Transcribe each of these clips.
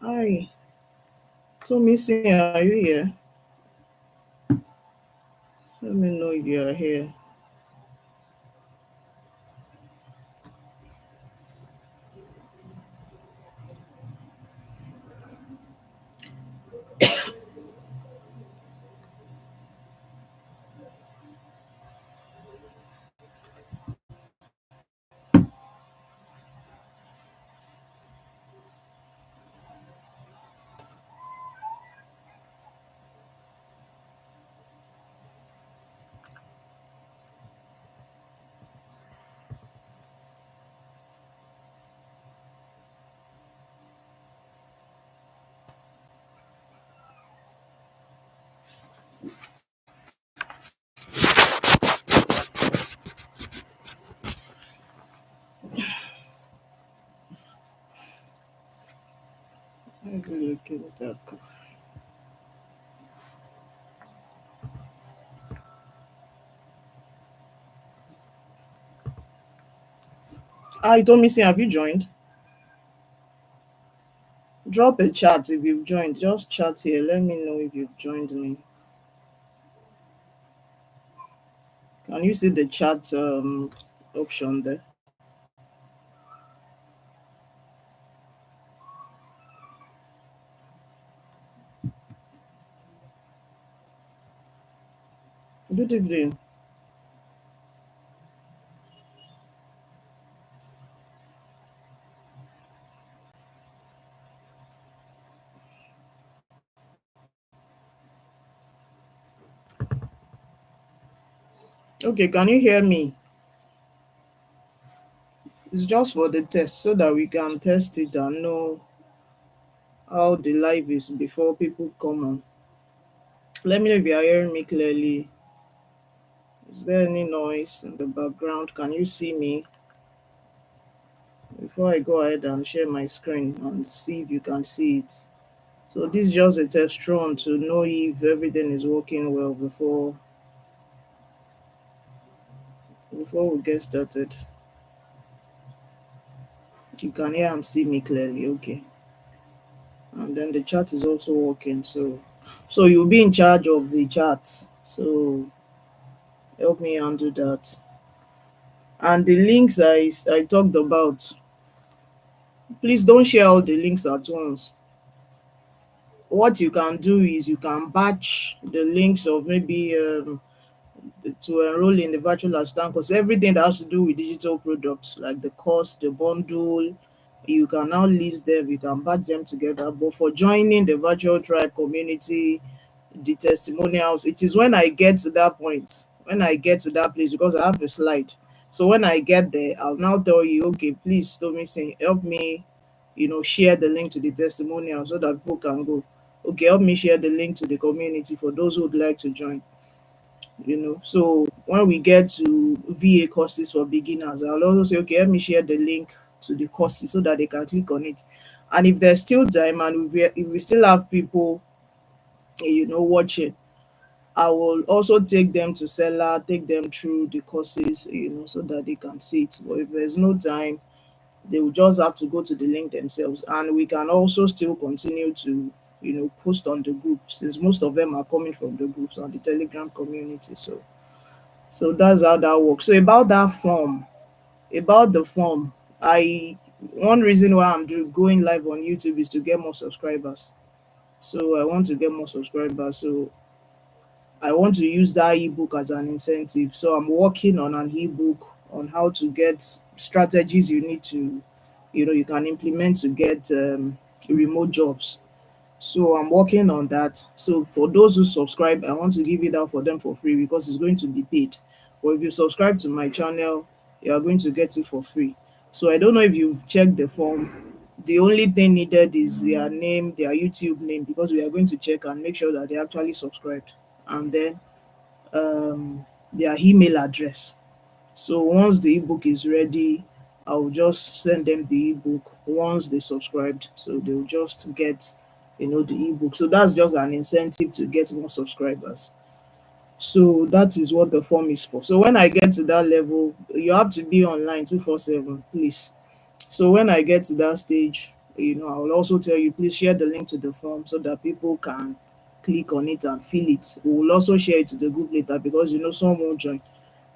Hi, Tomisi, are you here? Let me know if you are here. Let me look at that. Hi, Tomisi, have you joined? Drop a chat if you've joined. Just chat here. Let me know if you've joined me. Can you see the chat option there? Good evening. Okay, can you hear me? It's just for the test so that we can test it and know how the live is before people come on. Let me know if you are hearing me clearly. Is there any noise in the background? Can you see me? Before I go ahead and share my screen and see if you can see it. So this is just a test run to know if everything is working well before we get started. You can hear and see me clearly, okay. And then the chat is also working, so you'll be in charge of the chat. So help me handle that. And the links I talked about, please don't share all the links at once. What you can do is you can batch the links of maybe to enroll in the virtual assistant course, everything that has to do with digital products like the course, the bundle, you can now list them, you can batch them together. But for joining the virtual tribe community, the testimonials, it is when I get to that point, when I get to that place, because I have a slide. So when I get there, I'll now tell you, okay, please, Tommy, help me, share the link to the testimonial so that people can go. Okay, help me share the link to the community for those who would like to join. So when we get to VA courses for beginners, I'll also say, okay, let me share the link to the courses so that they can click on it. And if there's still time and if we still have people, watching, I will also take them to Seller, take them through the courses, so that they can see it. But if there's no time, they will just have to go to the link themselves. And we can also still continue to, post on the group, since most of them are coming from the groups on the Telegram community. So that's how that works. So about that form, about the form, I one reason why going live on YouTube is to get more subscribers. So I want to get more subscribers. So I want to use that ebook as an incentive. So I'm working on an ebook on how to get strategies you need to, you can implement to get remote jobs. So I'm working on that. So for those who subscribe, I want to give it out for them for free because it's going to be paid. But if you subscribe to my channel, you are going to get it for free. So I don't know if you've checked the form. The only thing needed is their name, their YouTube name, because we are going to check and make sure that they actually subscribed. And then their email address. So once the ebook is ready, I will just send them the ebook once they subscribed. So they'll just get, the ebook. So that's just an incentive to get more subscribers. So that is what the form is for. So when I get to that level, you have to be online 247, please. So when I get to that stage, I will also tell you, please share the link to the form so that people can click on it and fill it. We will also share it to the group later because some won't join.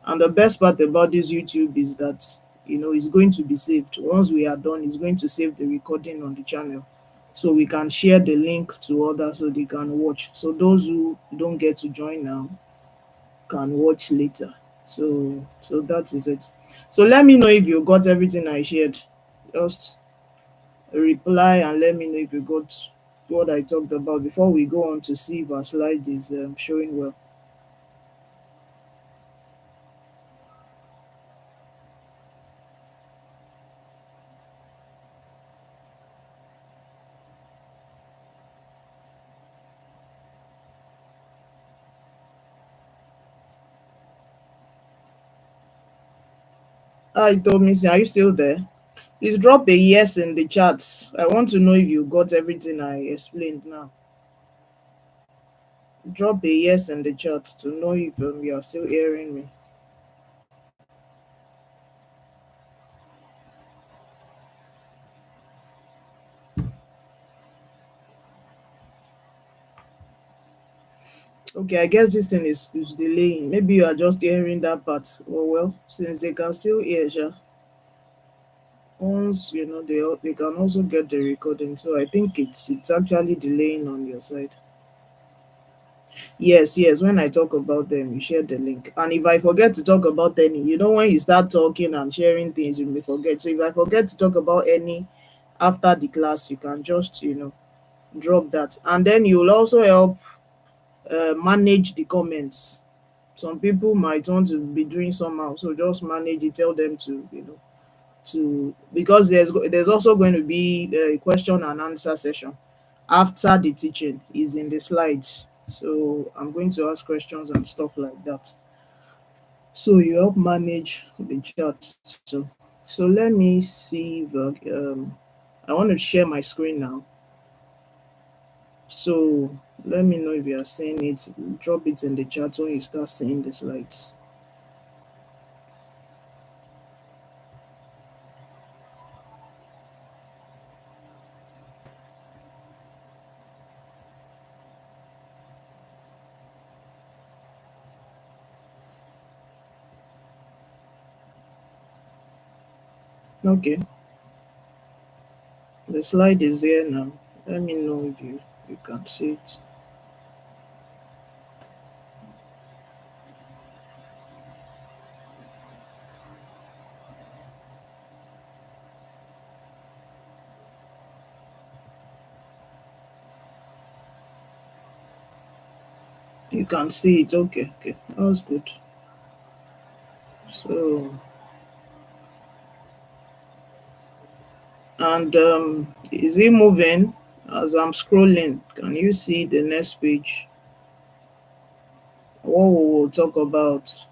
And the best part about this YouTube is that it's going to be saved. Once we are done, it's going to save the recording on the channel. So we can share the link to others so they can watch. So those who don't get to join now can watch later. So that is it. So let me know if you got everything I shared. Just reply and let me know if you got what I talked about before we go on to see if our slide is showing well. Hi, Tomisi, are you still there? Please drop a yes in the chat. I want to know if you got everything I explained now. Drop a yes in the chat to know if you are still hearing me. Okay, I guess this thing is delaying. Maybe you are just hearing that part. Well, since they can still hear, sha, once they can also get the recording. So I think it's actually delaying on your side. Yes, yes. When I talk about them, you share the link. And if I forget to talk about any, when you start talking and sharing things, you may forget. So if I forget to talk about any after the class, you can just drop that, and then you'll also help manage the comments. Some people might want to be doing somehow, so just manage it. Tell them to because there's also going to be a question and answer session after the teaching is in the slides. So I'm going to ask questions and stuff like that. So you help manage the chat too. So let me see if I want to share my screen now. So let me know if you are seeing it. Drop it in the chat when you start seeing the slides. Okay, the slide is here now. Let me know if you can see it. You can see it. Okay, okay, that was good. So, and is it moving as I'm scrolling? Can you see the next page? What we will talk about?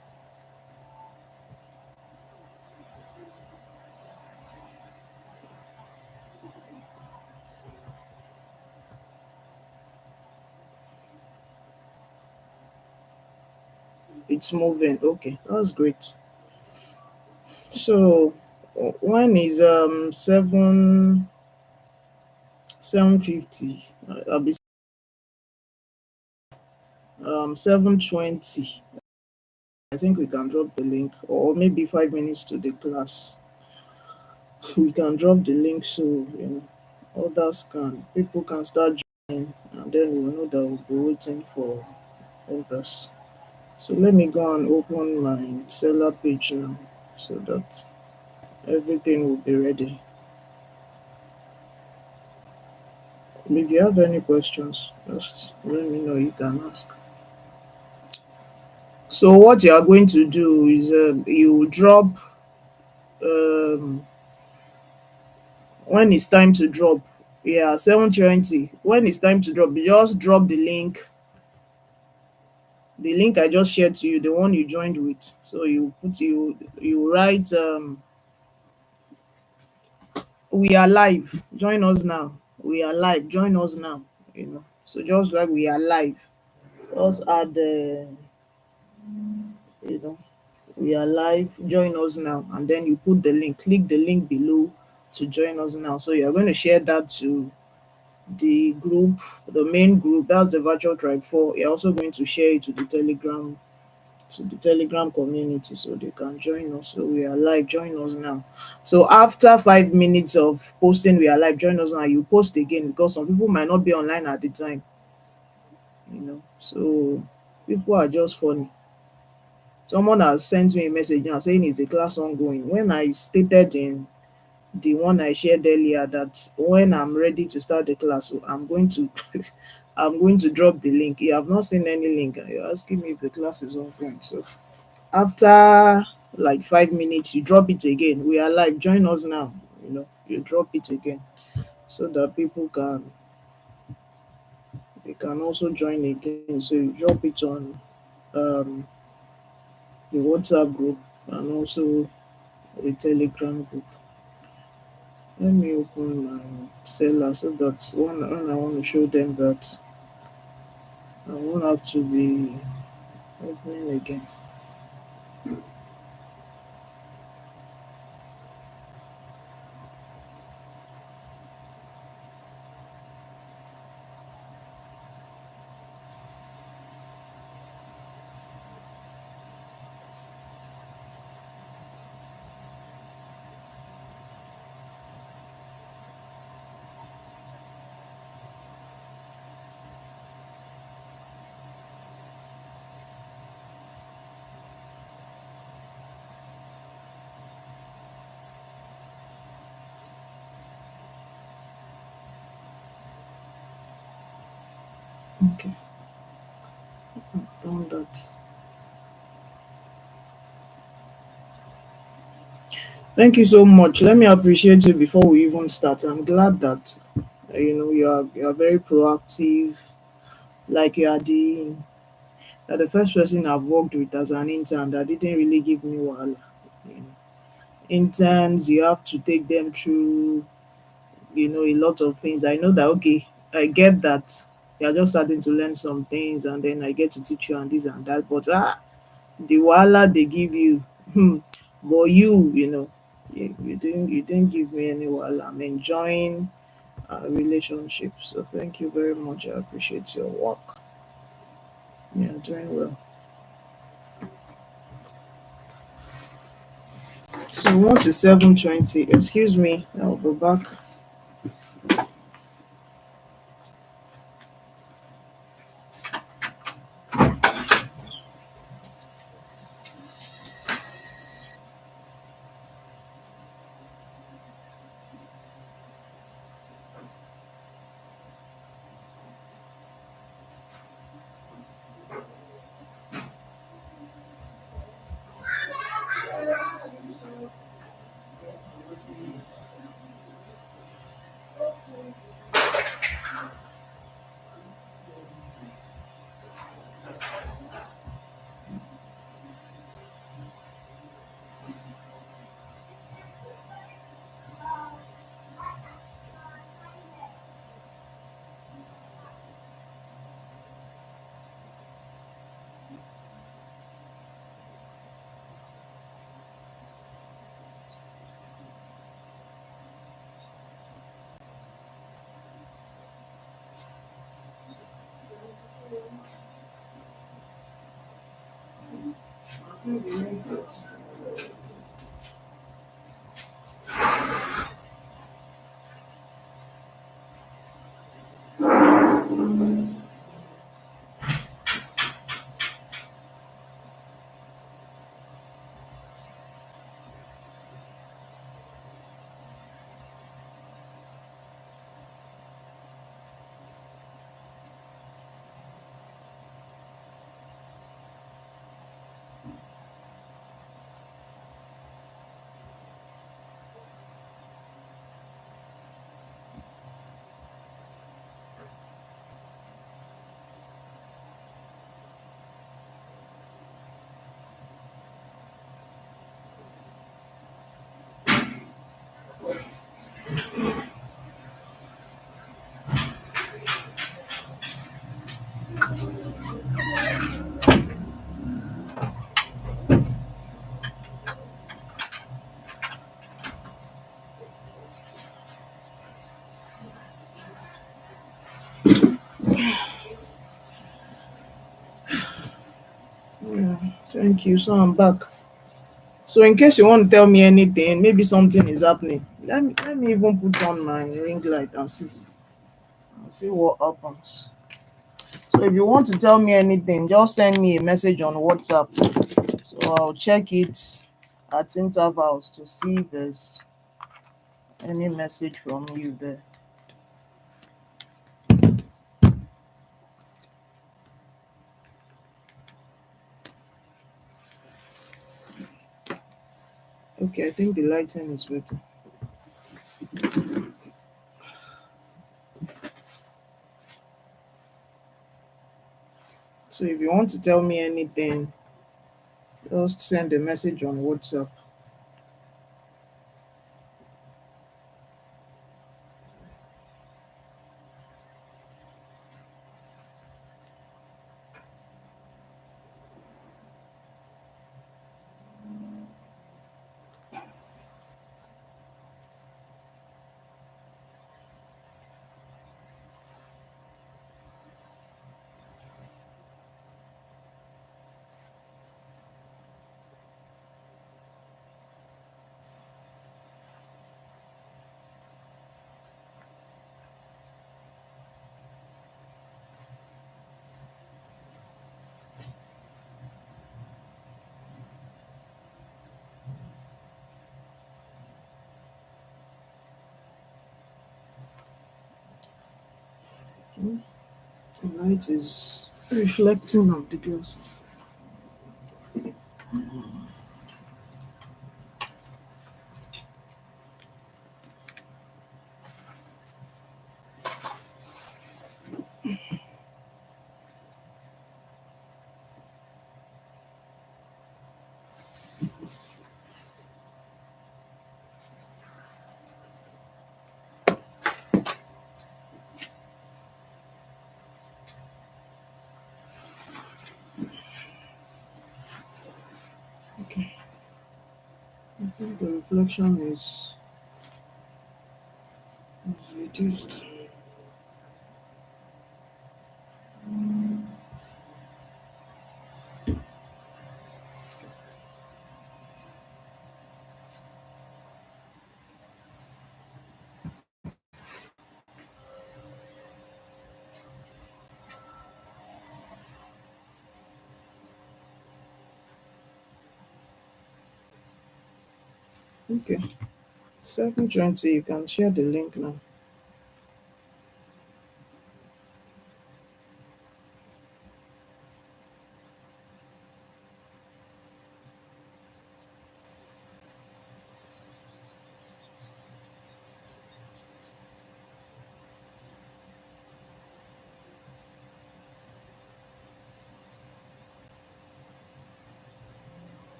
It's moving. Okay, that's great. So, when is 7:50? I'll be 7:20. I think we can drop the link, or maybe 5 minutes to the class. We can drop the link so others can people can start joining, and then we'll know that we'll be waiting for others. So let me go and open my seller page now so that everything will be ready. If you have any questions, just let me know. You can ask. So what you are going to do is you drop um, when it's time to drop. Yeah, 7:20. When it's time to drop, you just drop the link. The link I just shared to you, the one you joined with. So you write we are live. Join us now. We are live. Join us now. So just like we are live, just add you know we are live. Join us now, and then you put the link. Click the link below to join us now. So you're going to share that to the group, the main group. That's the virtual tribe 4. You're also going to share it to the Telegram community so they can join us. So we are live. Join us now. So after 5 minutes of posting, we are live. Join us now. You post again because some people might not be online at the time. So people are just funny. Someone has sent me a message now saying is the class ongoing. When I stated in the one I shared earlier that when I'm ready to start the class, so I'm going to I'm going to drop the link. You have not seen any link and you're asking me if the class is ongoing. So after like 5 minutes, you drop it again. We are live. Join us now. You drop it again so that people can they can also join again. So you drop it on um, the WhatsApp group and also the Telegram group. Let me open my seller so that when I want to show them that I won't have to be opening again. Okay, I've done that. Thank you so much. Let me appreciate you before we even start. I'm glad that you are very proactive. Like you're the first person I've worked with as an intern that didn't really give me wahala. You know, interns you have to take them through a lot of things. I know that okay, I get that you're just starting to learn some things and then I get to teach you and this and that. But the wahala they give you, but you didn't give me any wahala. I'm enjoying our relationship. So thank you very much. I appreciate your work. Yeah, doing well. So once it's 7:20, excuse me, I'll go back. Yeah, thank you. So I'm back. So in case you want to tell me anything, maybe something is happening. Let me even put on my ring light and see what happens. So if you want to tell me anything, just send me a message on WhatsApp. So I'll check it at intervals to see if there's any message from you there. Okay, I think the lighting is better. So if you want to tell me anything, just send a message on WhatsApp. The light is reflecting off the glasses. Okay, I think the reflection is reduced. Okay, 7:20. You can share the link now.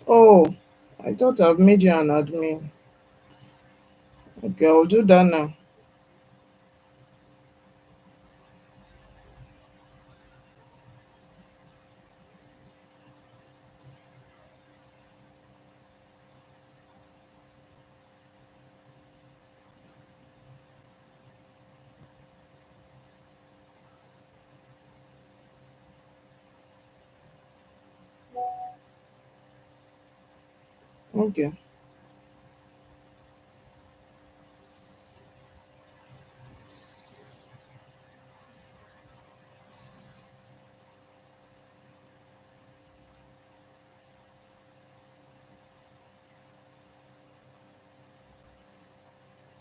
Oh, I thought I've made you an admin. Okay, I'll do that now. Okay.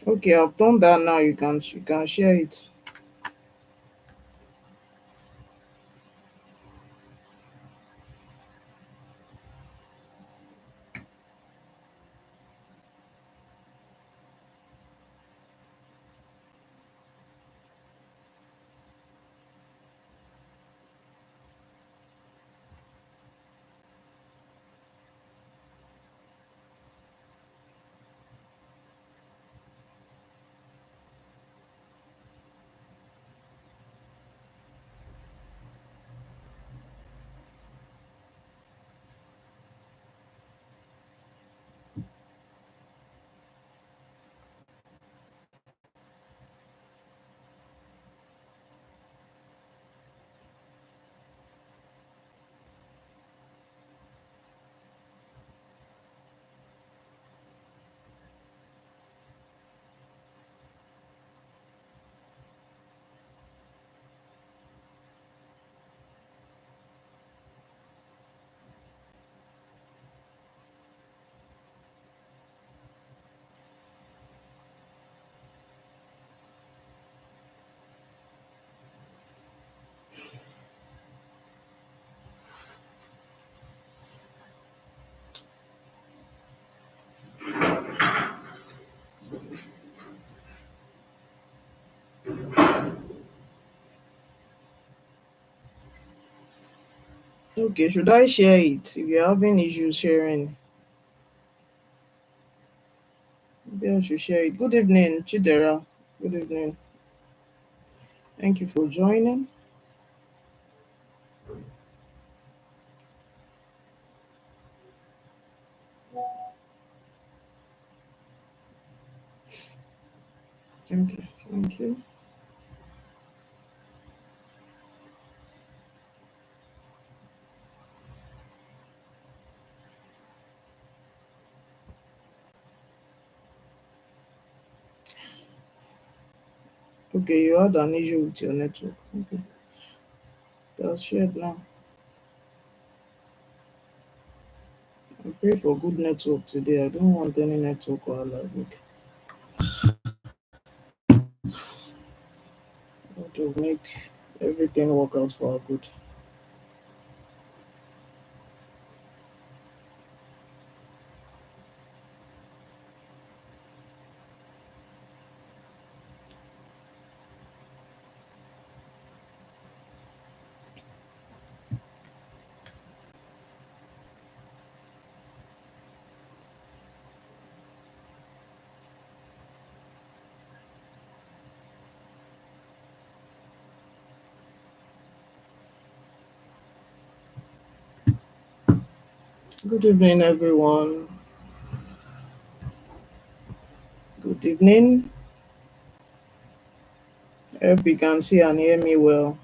Okay, I've done that now. You can share it. Okay, should I share it? If you're having issues sharing, maybe I should share it. Good evening, Chidera. Good evening. Thank you for joining. Okay, thank you. Okay, you had an issue with your network. Okay, that's shared now. I pray for good network today. I don't want any network or like to make everything work out for our good. Good evening, everyone. Good evening. I hope you can see and hear me well.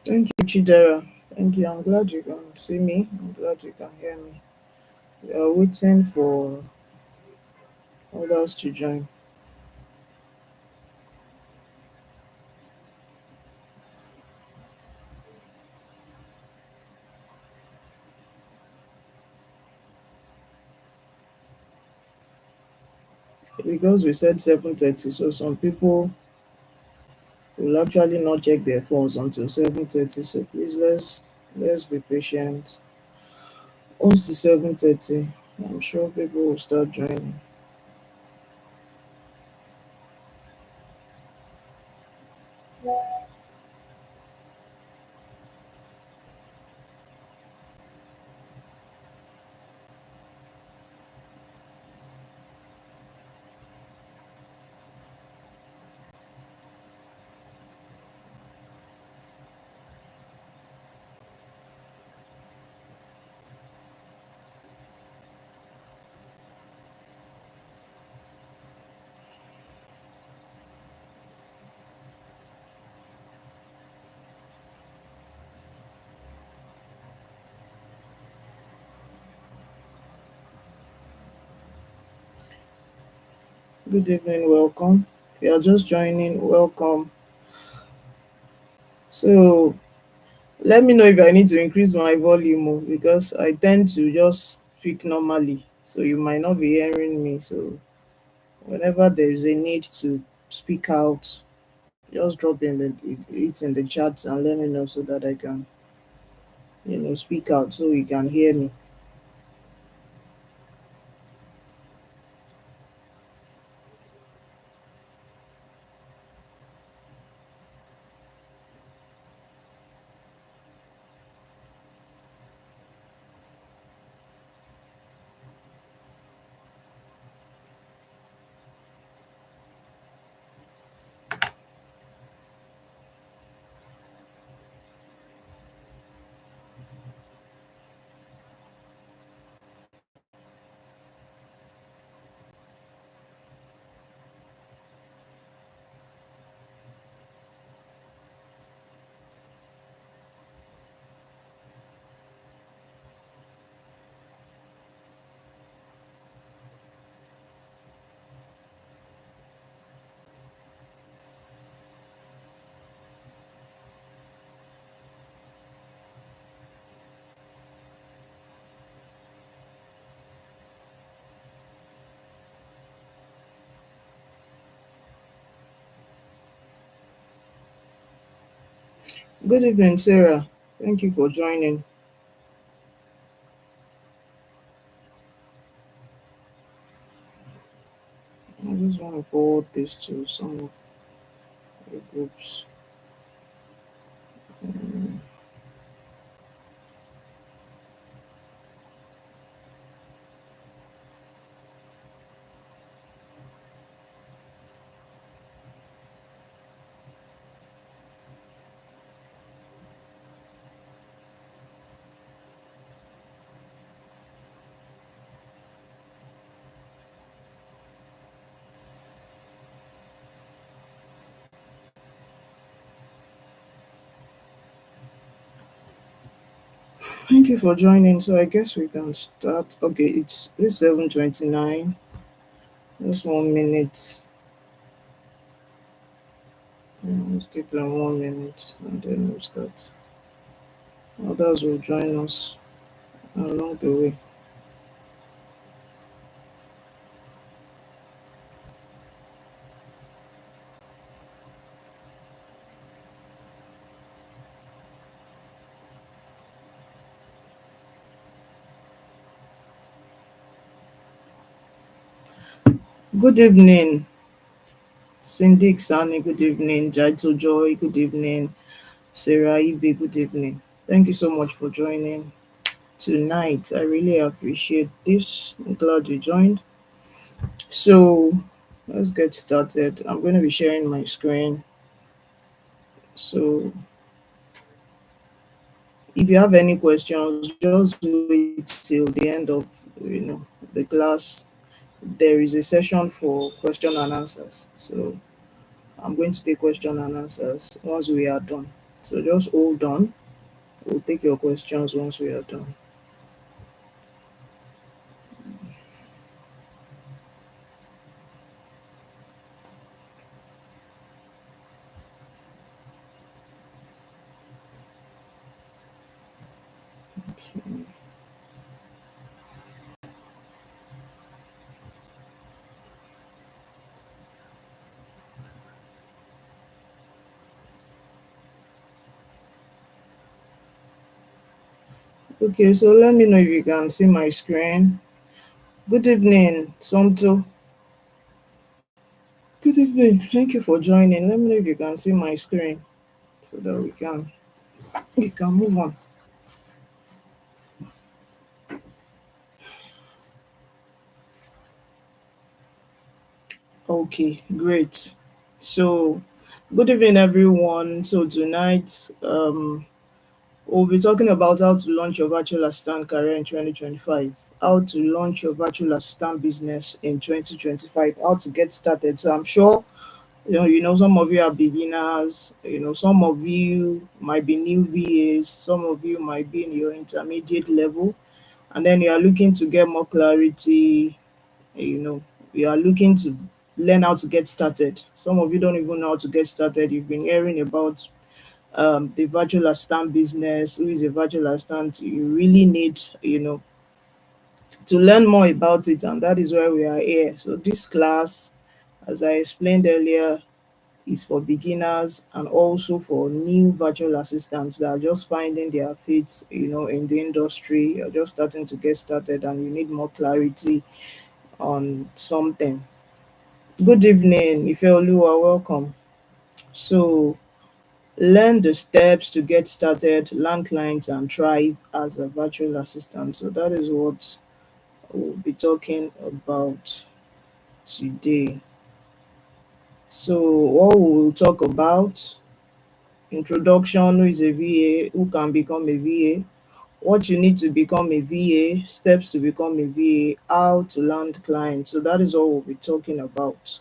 Thank you, Chidera. Thank you. I'm glad you can see me. I'm glad you can hear me. We are waiting for others to join because we said 7:30. So some people will actually not check their phones until 7:30. So please let's be patient. Once it's 7:30, I'm sure people will start joining. Good evening, welcome. If you are just joining, welcome. So let me know if I need to increase my volume because I tend to just speak normally. So you might not be hearing me. So whenever there is a need to speak out, just drop in it in the chat and let me know so that I can, speak out so you can hear me. Good evening, Sarah. Thank you for joining. I just want to forward this to some of the groups. Thank you for joining. So I guess we can start. Okay, it's 7:29. Just 1 minute. Let's give them 1 minute and then we'll start. Others will join us along the way. Good evening, Cindy Sani. Good evening, Jaito Joy. Good evening, Sarah Ibe. Good evening. Thank you so much for joining tonight. I really appreciate this. I'm glad you joined. So let's get started. I'm going to be sharing my screen. So if you have any questions, just wait till the end of the class. There is a session for question and answers. So I'm going to take question and answers once we are done. So just hold on. We'll take your questions once we are done. Okay. Okay, so let me know if you can see my screen. Good evening, Somto. Good evening. Thank you for joining. Let me know if you can see my screen so that we can move on. Okay, great. So good evening everyone. So tonight we'll be talking about how to launch your virtual assistant career in 2025, how to launch your virtual assistant business in 2025, how to get started. So I'm sure some of you are beginners, some of you might be new VAs, some of you might be in your intermediate level, and then you are looking to get more clarity, you know, you are looking to learn how to get started. Some of you don't even know how to get started. You've been hearing about the virtual assistant business, who is a virtual assistant. You really need, to learn more about it, and that is why we are here. So this class, as I explained earlier, is for beginners and also for new virtual assistants that are just finding their feet, in the industry. You're just starting to get started and you need more clarity on something. Good evening, Ifeoluwa, welcome. So, learn the steps to get started, land clients, and thrive as a virtual assistant. So, that is what we'll be talking about today. So, what we will talk about: introduction, who is a VA, who can become a VA, what you need to become a VA, steps to become a VA, how to land clients. So, that is what we'll be talking about.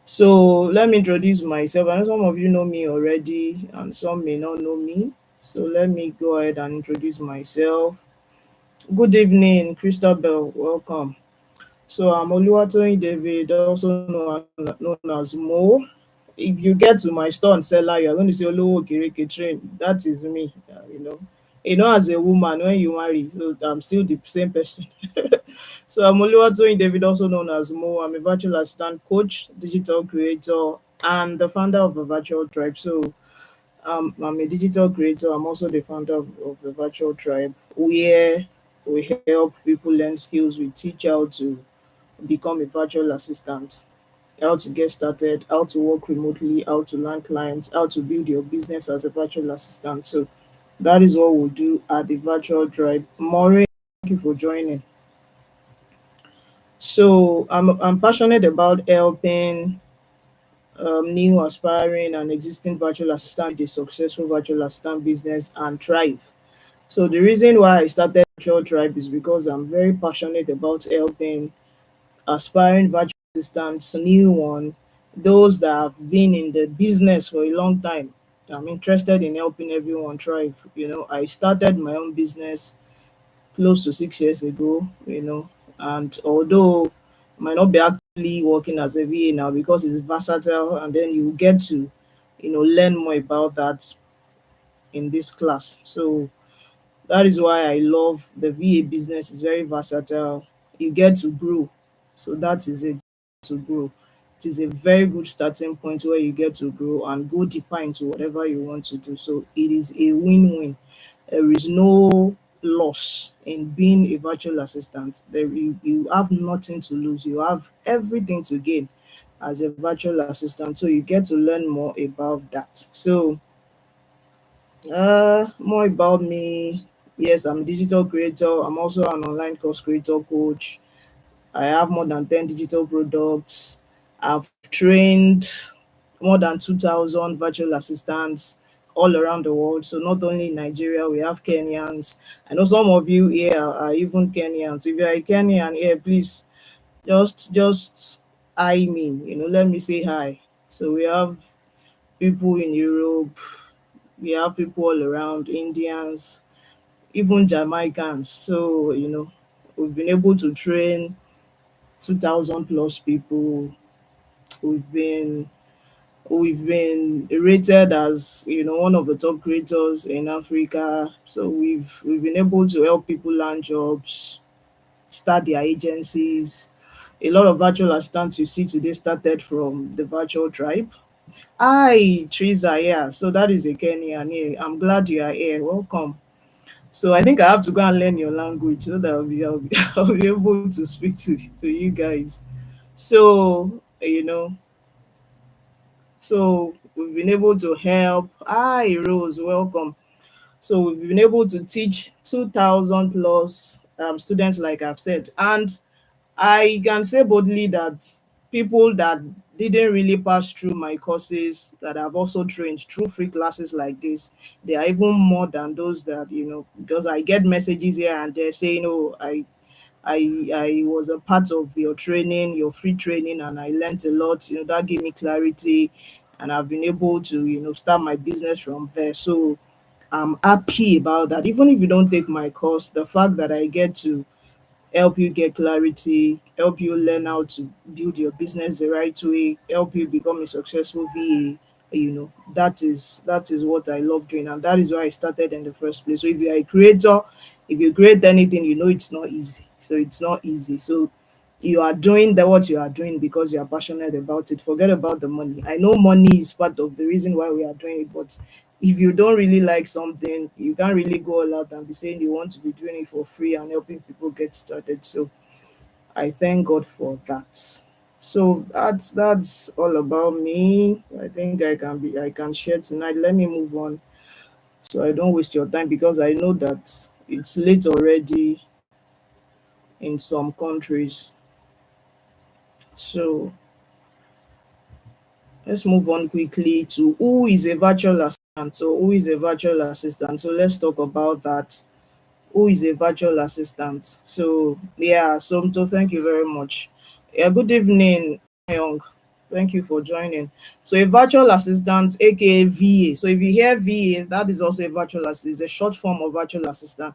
So let me introduce myself. I know some of you know me already and some may not know me. So let me go ahead and introduce myself. Good evening, Christabel. Welcome. So I'm Oluwatoyin David, also known as Mo. If you get to my store and seller, you're going to say Olowo Okereke Train. That is me. As a woman, when you marry, so I'm still the same person. So I'm Oluwatoyin David, also known as Mo. I'm a virtual assistant coach, digital creator, and the founder of a virtual tribe. So I'm a digital creator. I'm also the founder of the Virtual Tribe, where we help people learn skills. We teach how to become a virtual assistant, how to get started, how to work remotely, how to land clients, how to build your business as a virtual assistant. So that is what we'll do at the Virtual Tribe. Maureen, thank you for joining. So I'm passionate about helping new aspiring and existing virtual assistant with a successful virtual assistant business and thrive. So the reason why I started Virtual Tribe is because I'm very passionate about helping aspiring virtual assistants, new one, those that have been in the business for a long time. I'm interested in helping everyone thrive. I started my own business close to 6 years ago, and although I might not be actively working as a VA now because it's versatile, and then you get to, learn more about that in this class. So that is why I love the VA business. It's very versatile. You get to grow. So that is it, to grow. It is a very good starting point where you get to grow and go deeper into whatever you want to do. So it is a win-win. There is no loss in being a virtual assistant. You have nothing to lose. You have everything to gain as a virtual assistant. So you get to learn more about that. So more about me. Yes, I'm a digital creator. I'm also an online course creator coach. I have more than 10 digital products. I've trained more than 2,000 virtual assistants all around the world. So not only in Nigeria, we have Kenyans. I know some of you here are even Kenyans. If you're a Kenyan here, please just eye me. Let me say hi. So we have people in Europe, we have people all around, Indians, even Jamaicans. So, we've been able to train 2,000 plus people. We've been we've been rated as, one of the top creators in Africa. So we've been able to help people land jobs, start their agencies. A lot of virtual assistants you see today started from the Virtual Tribe. Hi, Teresa. Yeah, so that is a Kenyan here. I'm glad you are here. Welcome. So I think I have to go and learn your language so that I'll be able to speak to you guys. So, so we've been able to help. Hi, Rose. Welcome. So we've been able to teach 2,000 plus students, like I've said. And I can say boldly that people that didn't really pass through my courses, that I've also trained through free classes like this, they are even more than those that, because I get messages here and they're saying, oh, I was a part of your training, your free training, and I learned a lot. That gave me clarity, and I've been able to, start my business from there. So I'm happy about that. Even if you don't take my course, the fact that I get to help you get clarity, help you learn how to build your business the right way, help you become a successful VA. That is what I love doing, and that is why I started in the first place. So if you're a creator, if you create anything, it's not easy. So it's not easy. So you are doing what you are doing because you are passionate about it. Forget about the money. I know money is part of the reason why we are doing it, but if you don't really like something, you can't really go all out and be saying you want to be doing it for free and helping people get started. So I thank God for that. So that's all about me. I think I can share tonight. Let me move on so I don't waste your time because I know that it's late already in some countries. So let's move on quickly to who is a virtual assistant. So who is a virtual assistant? So let's talk about that. Who is a virtual assistant? So yeah, Somto, thank you very much. Yeah, good evening, Young. Thank you for joining. So a virtual assistant, aka VA. So if you hear VA, that is also a virtual assistant. It's a short form of virtual assistant.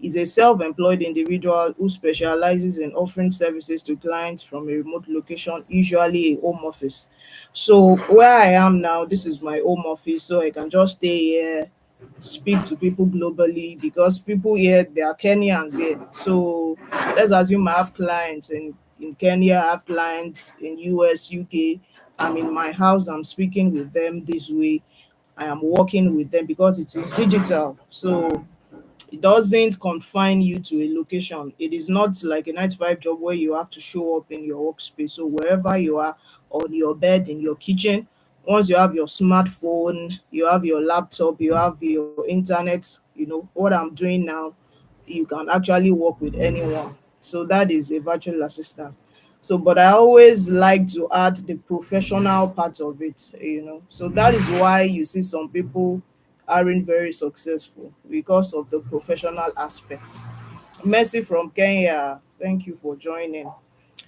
Is a self-employed individual who specializes in offering services to clients from a remote location, usually a home office. So where I am now, this is my home office, so I can just stay here, speak to people globally because people here, they are Kenyans here. So let's assume I have clients in Kenya, I have clients in US, UK. I'm in my house, I'm speaking with them this way. I am working with them because it is digital. So it doesn't confine you to a location. It is not like a 9 to 5 job where you have to show up in your workspace. So wherever you are, on your bed, in your kitchen, once you have your smartphone, you have your laptop, you have your internet, what I'm doing now, you can actually work with anyone. So that is a virtual assistant. So, but I always like to add the professional part of it. So that is why you see some people aren't very successful because of the professional aspect. Mercy from Kenya, thank you for joining.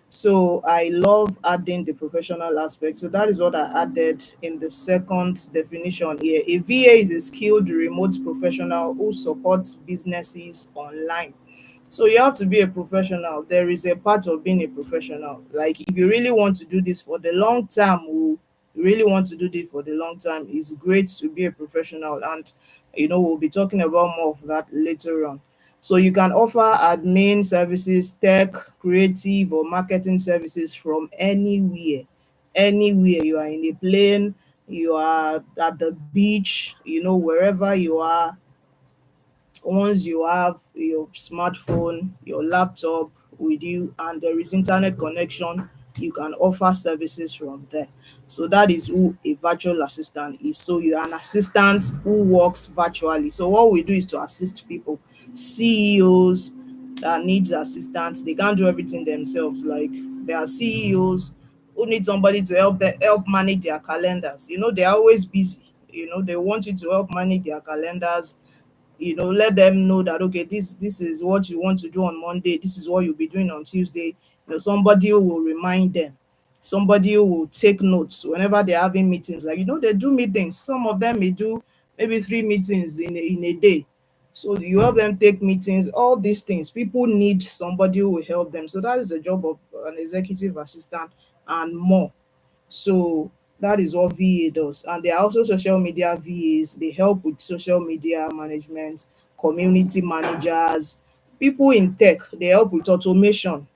So I love adding the professional aspect. So that is what I added in the second definition here. A VA is a skilled remote professional who supports businesses online. So you have to be a professional. There is a part of being a professional. Like if you really want to do this for the long term, you really want to do this for the long time, it's great to be a professional. And we'll be talking about more of that later on. So you can offer admin services, tech, creative, or marketing services from anywhere. Anywhere you are in a plane, you are at the beach, wherever you are, once you have your smartphone, your laptop with you, and there is internet connection, you can offer services from there. So that is who a virtual assistant is. So you are an assistant who works virtually. So what we do is to assist people, CEOs that needs assistance. They can't do everything themselves. Like there are CEOs who need somebody to help manage their calendars. They're always busy. They want you to help manage their calendars, let them know that, okay, this is what you want to do on Monday, this is what you'll be doing on Tuesday. Somebody who will remind them, somebody who will take notes whenever they're having meetings. Like, they do meetings. Some of them may do maybe 3 meetings in a day. So you help them take meetings, all these things. People need somebody who will help them. So that is the job of an executive assistant and more. So that is what VA does. And there are also social media VAs. They help with social media management, community managers, people in tech. They help with automation.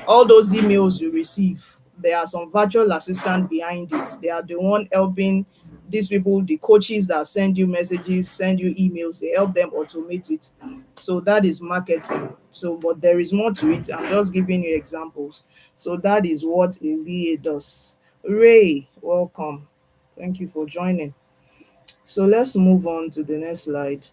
All those emails you receive, there are some virtual assistant behind it. They are the one helping these people, the coaches that send you messages, send you emails, they help them automate it. So that is marketing. So, but there is more to it. I'm just giving you examples. So that is what a VA does. Ray, welcome. Thank you for joining. So let's move on to the next slide.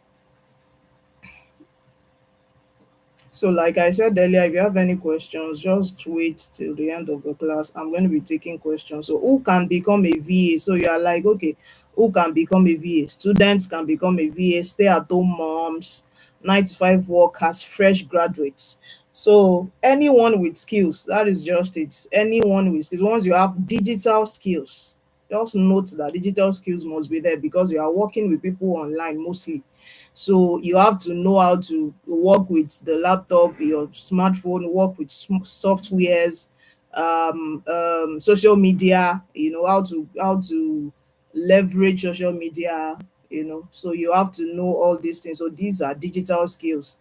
So, like I said earlier, if you have any questions, just wait till the end of the class. I'm going to be taking questions. So, who can become a VA? So, you are like, okay, who can become a VA? Students can become a VA, stay at home moms, 9 to 5 workers, fresh graduates. So, anyone with skills, that is just it. Anyone with skills, once you have digital skills, just note that digital skills must be there because you are working with people online mostly. So you have to know how to work with the laptop, your smartphone, work with softwares, social media. How to leverage social media. So you have to know all these things. So these are digital skills.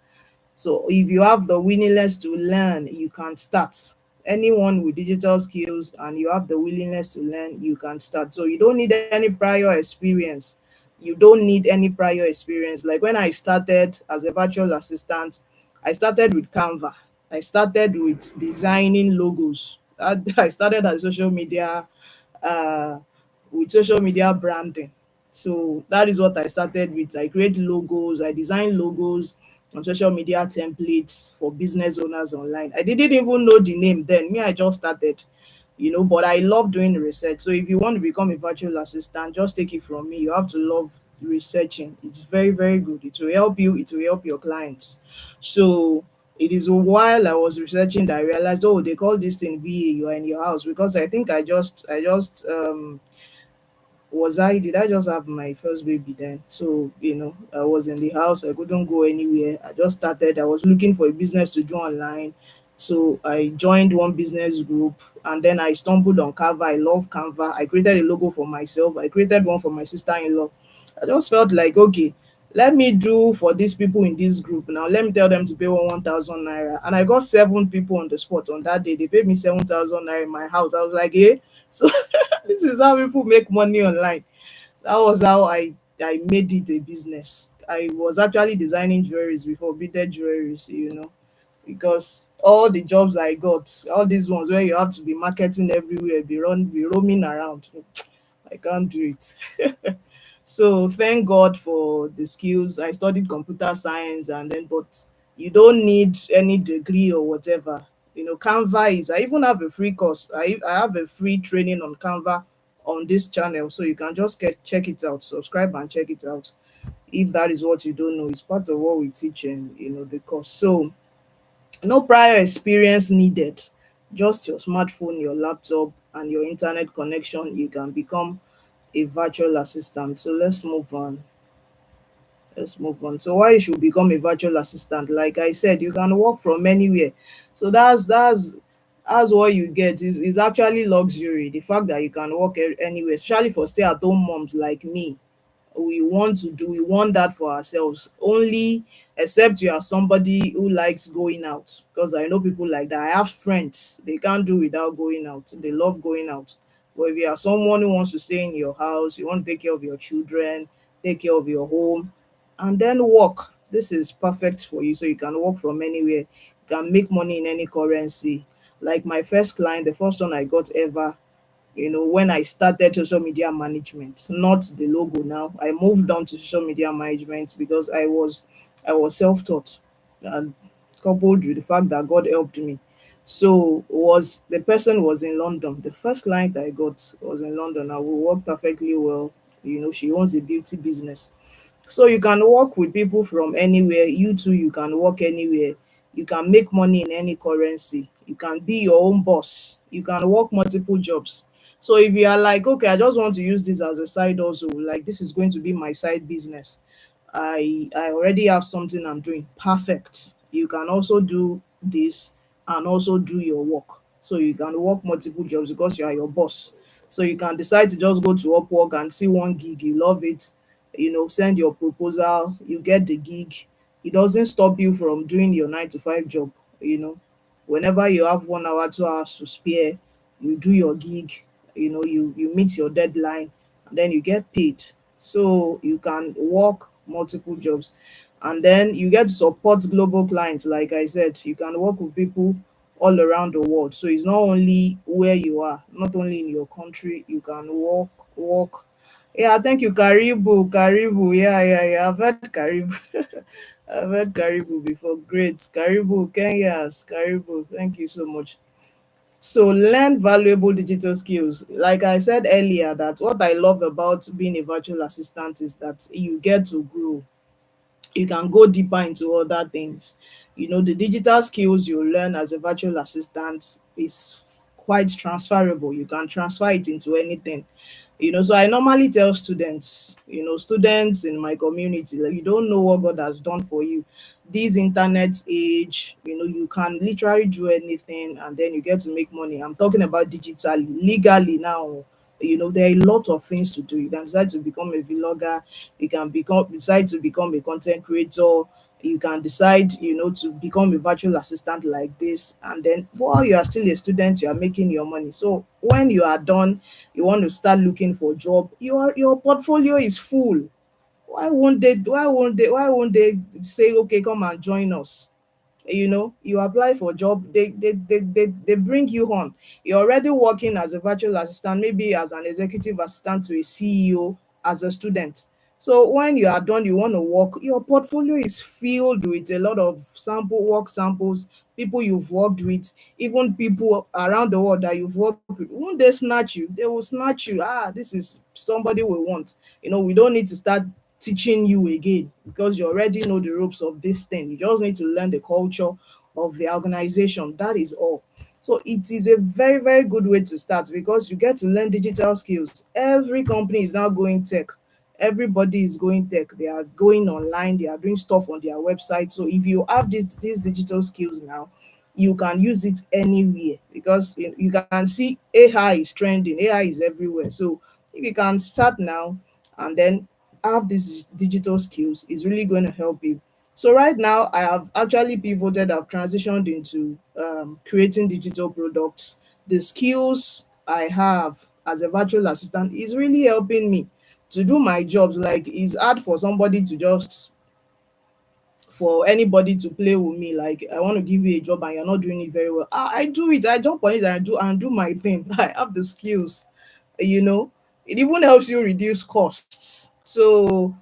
So if you have the willingness to learn, you can start. Anyone with digital skills and you have the willingness to learn, you can start. So you don't need any prior experience. You don't need any prior experience. Like when I started as a virtual assistant, I started with Canva. I started with designing logos. I started as social media uh, with social media branding. So that is what I started with. I create logos, I design logos on social media templates for business owners online. I didn't even know the name then. Me, I just started, but I love doing research. So if you want to become a virtual assistant, just take it from me. You have to love researching. It's very, very good. It will help you, it will help your clients. So it is while I was researching that I realized, oh, they call this thing VA, you are in your house, because I think did I just have my first baby then? So, I was in the house, I couldn't go anywhere. I just started, I was looking for a business to do online. So I joined one business group and then I stumbled on Canva. I love Canva. I created a logo for myself. I created one for my sister-in-law. I just felt like, okay, let me do for these people in this group now. Let me tell them to pay 1,000 naira. And I got 7 people on the spot on that day. They paid me 7,000 naira in my house. I was like, hey, so this is how people make money online. That was how I made it a business. I was actually designing jewelries before, beaded jewelries, because all the jobs I got, all these ones where you have to be marketing everywhere, be roaming around, I can't do it. So thank God for the skills. I studied computer science, and then but you don't need any degree or whatever. Canva is, I even have a free course. I have a free training on Canva on this channel. So you can just check it out, subscribe and check it out. If that is what you don't know, it's part of what we teach in the course. So no prior experience needed. Just your smartphone, your laptop, and your internet connection, you can become a virtual assistant. So let's move on. So why you should become a virtual assistant? Like I said, you can work from anywhere. So that's what you get is actually luxury. The fact that you can work anywhere, especially for stay-at-home moms like me. We want that for ourselves only, except you are somebody who likes going out, because I know people like that. I have friends, they can't do without going out, they love going out. But if you are someone who wants to stay in your house, you want to take care of your children, take care of your home, and then work, this is perfect for you. So you can work from anywhere, you can make money in any currency. Like my first client, the first one I got ever, when I started social media management, not the logo now. I moved on to social media management because I was self-taught, and coupled with the fact that God helped me. So was the person was in London. The first client I got was in London, and we worked perfectly well. She owns a beauty business. So you can work with people from anywhere. You too, you can work anywhere. You can make money in any currency. You can be your own boss. You can work multiple jobs. So if you are like, okay, I just want to use this as a side hustle, like this is going to be my side business. I already have something I'm doing. Perfect. You can also do this and also do your work. So you can work multiple jobs because you are your boss. So you can decide to just go to Upwork and see one gig, you love it, send your proposal, you get the gig. It doesn't stop you from doing your 9 to 5 job. you know Whenever you have 1 hour, 2 hours to spare, you do your gig. You meet your deadline, and then you get paid. So you can work multiple jobs, and then you get to support global clients. Like I said, you can work with people all around the world. So it's not only where you are, not only in your country. You can work. Yeah, thank you. Karibu, Karibu. Yeah. I've heard Karibu. I've heard Karibu before. Great. Karibu, Kenyas. Karibu. Thank you so much. So learn valuable digital skills. Like I said earlier, that what I love about being a virtual assistant is that you get to grow. You can go deeper into other things. The digital skills you learn as a virtual assistant is quite transferable. You can transfer it into anything. So I normally tell students in my community, like, you don't know what God has done for you. This internet age, you can literally do anything, and then you get to make money. I'm talking about digitally, legally now. There are a lot of things to do. You can decide to become a vlogger, you can decide to become a content creator, you can decide, to become a virtual assistant like this, and then while you are still a student, you are making your money. So when you are done, you want to start looking for job, your portfolio is full. Why won't they say, okay, come and join us? You apply for job, they bring you on. You're already working as a virtual assistant, maybe as an executive assistant to a CEO, as a student. So when you are done, you want to work, your portfolio is filled with a lot of work samples, people you've worked with, even people around the world that you've worked with. Won't they snatch you? They will snatch you. This is somebody we want. We don't need to start teaching you again, because you already know the ropes of this thing. You just need to learn the culture of the organization. That is all. So it is a very, very good way to start, because you get to learn digital skills. Every company is now going tech. Everybody is going tech. They are going online. They are doing stuff on their website. So if you have these digital skills now, you can use it anywhere, because you can see AI is trending. AI is everywhere. So if you can start now and then have these digital skills, is really going to help you. So right now, I have actually pivoted. I've transitioned into creating digital products. The skills I have as a virtual assistant is really helping me to do my jobs. Like, it's hard for somebody to just, for anybody to play with me. Like, I want to give you a job and you're not doing it very well. I do it. I jump on it and do my thing. I have the skills. you know it even helps you reduce costs. So,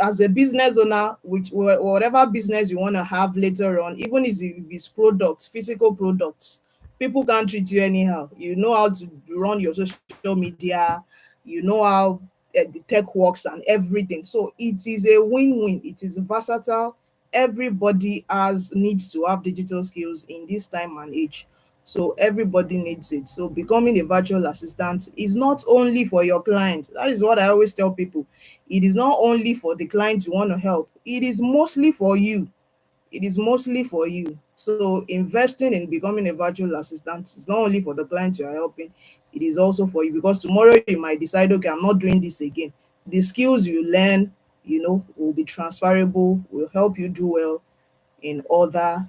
as a business owner, which whatever business you want to have later on, even if it's products, physical products, people can't treat you anyhow. You know how to run your social media, you know how the tech works and everything. So it is a win-win. It is versatile. Everybody has needs to have digital skills in this time and age. So everybody needs it. So becoming a virtual assistant is not only for your client. That is what I always tell people. It is not only for the client you want to help. It is mostly for you. It is mostly for you. So investing in becoming a virtual assistant is not only for the client you are helping, it is also for you, because tomorrow you might decide, okay, I'm not doing this again. The skills you learn, will be transferable, will help you do well in other,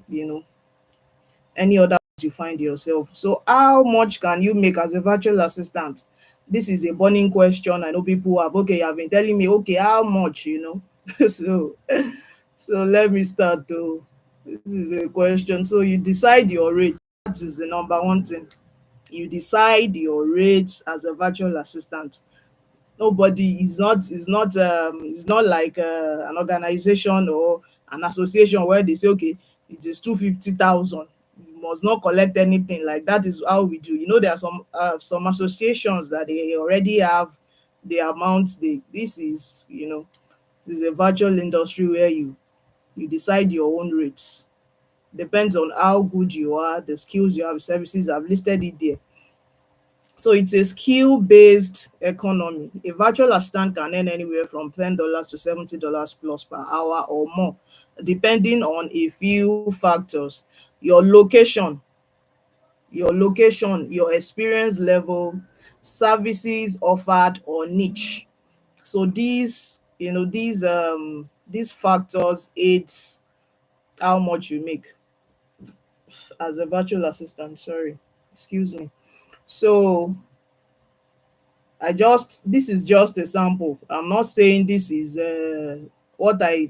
any other you find yourself. So how much can you make as a virtual assistant? This is a burning question. I know people have, okay, you have been telling me, okay, how much? so let me start though. This is a question. So you decide your rate. That is the number one thing. You decide your rates as a virtual assistant. Nobody is not like an organization or an association where they say, okay, it is 250,000, you must not collect anything. Like, that is how we do. There are some associations that they already have the amount. This is a virtual industry where you decide your own rates. Depends on how good you are, the skills you have, services. I've listed it there. So it's a skill-based economy. A virtual assistant can earn anywhere from $10 to $70 plus per hour or more, depending on a few factors. Your location, your experience level, services offered, or niche. So these factors aid how much you make as a virtual assistant. Sorry, excuse me. So this is just a sample. I'm not saying this is what I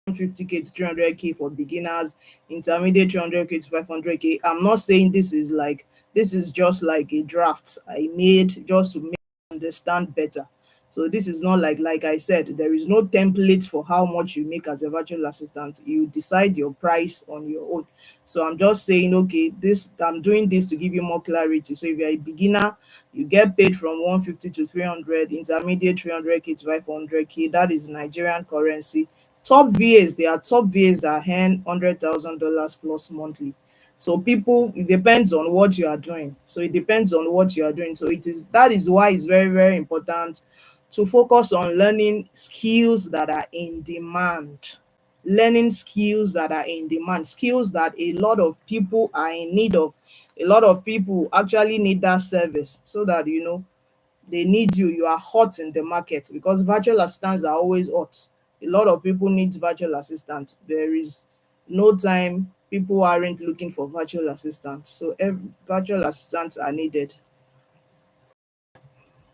50K to 300K for beginners, intermediate 300K to 500K. I'm not saying this is just like a draft I made just to make you understand better. So this is not like I said, there is no template for how much you make as a virtual assistant. You decide your price on your own. So I'm just saying, okay, I'm doing this to give you more clarity. So if you're a beginner, you get paid from 150 to 300, intermediate 300K to 500K. That is Nigerian currency. Top VAs, there are top VAs that earn $100,000 plus monthly. So it depends on what you are doing. So it depends on what you are doing. So that is why it's very, very important to focus on learning skills that are in demand. Learning skills that are in demand, skills that a lot of people are in need of. A lot of people actually need that service, so that they need you. You are hot in the market, because virtual assistants are always hot. A lot of people need virtual assistants. There is no time people aren't looking for virtual assistants. So virtual assistants are needed.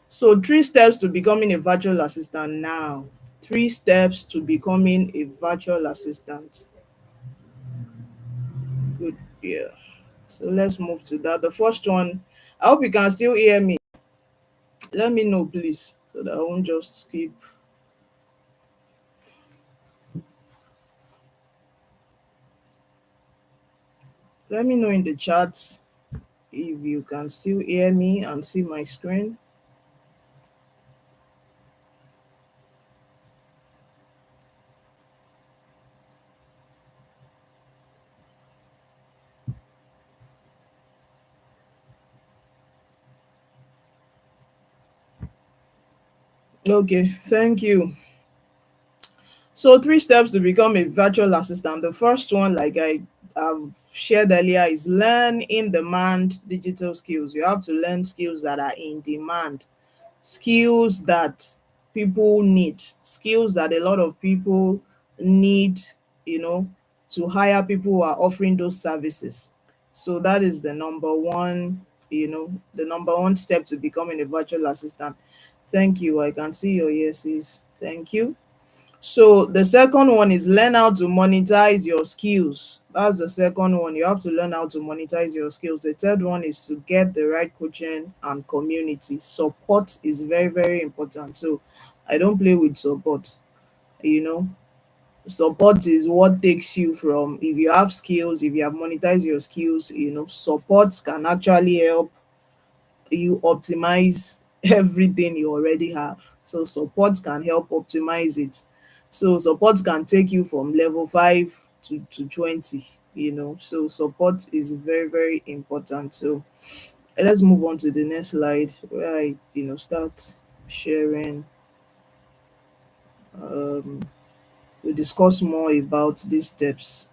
So 3 steps to becoming a virtual assistant now. 3 steps to becoming a virtual assistant. Good. Yeah. So let's move to that. The first one, I hope you can still hear me. Let me know, please, so that I won't just skip. Let me know in the chat if you can still hear me and see my screen. Okay, thank you. So 3 steps to become a virtual assistant. The first one, like have shared earlier, is learn in demand digital skills. You have to learn skills that are in demand, skills that people need, skills that a lot of people need, you know, to hire people who are offering those services. So that is the number one the number one step to becoming a virtual assistant. Thank you. I can see your yeses. Thank you. So the second one is learn how to monetize your skills. That's the second one. You have to learn how to monetize your skills. The third one is to get the right coaching and community. Support is very, very important. So I don't play with support. You know, support is what takes you from, if you have skills, if you have monetized your skills, support can actually help you optimize everything you already have. So support can help optimize it. So support can take you from level 5 to 20, So support is very, very important. So let's move on to the next slide where I, start sharing. Um, we discuss more about these steps.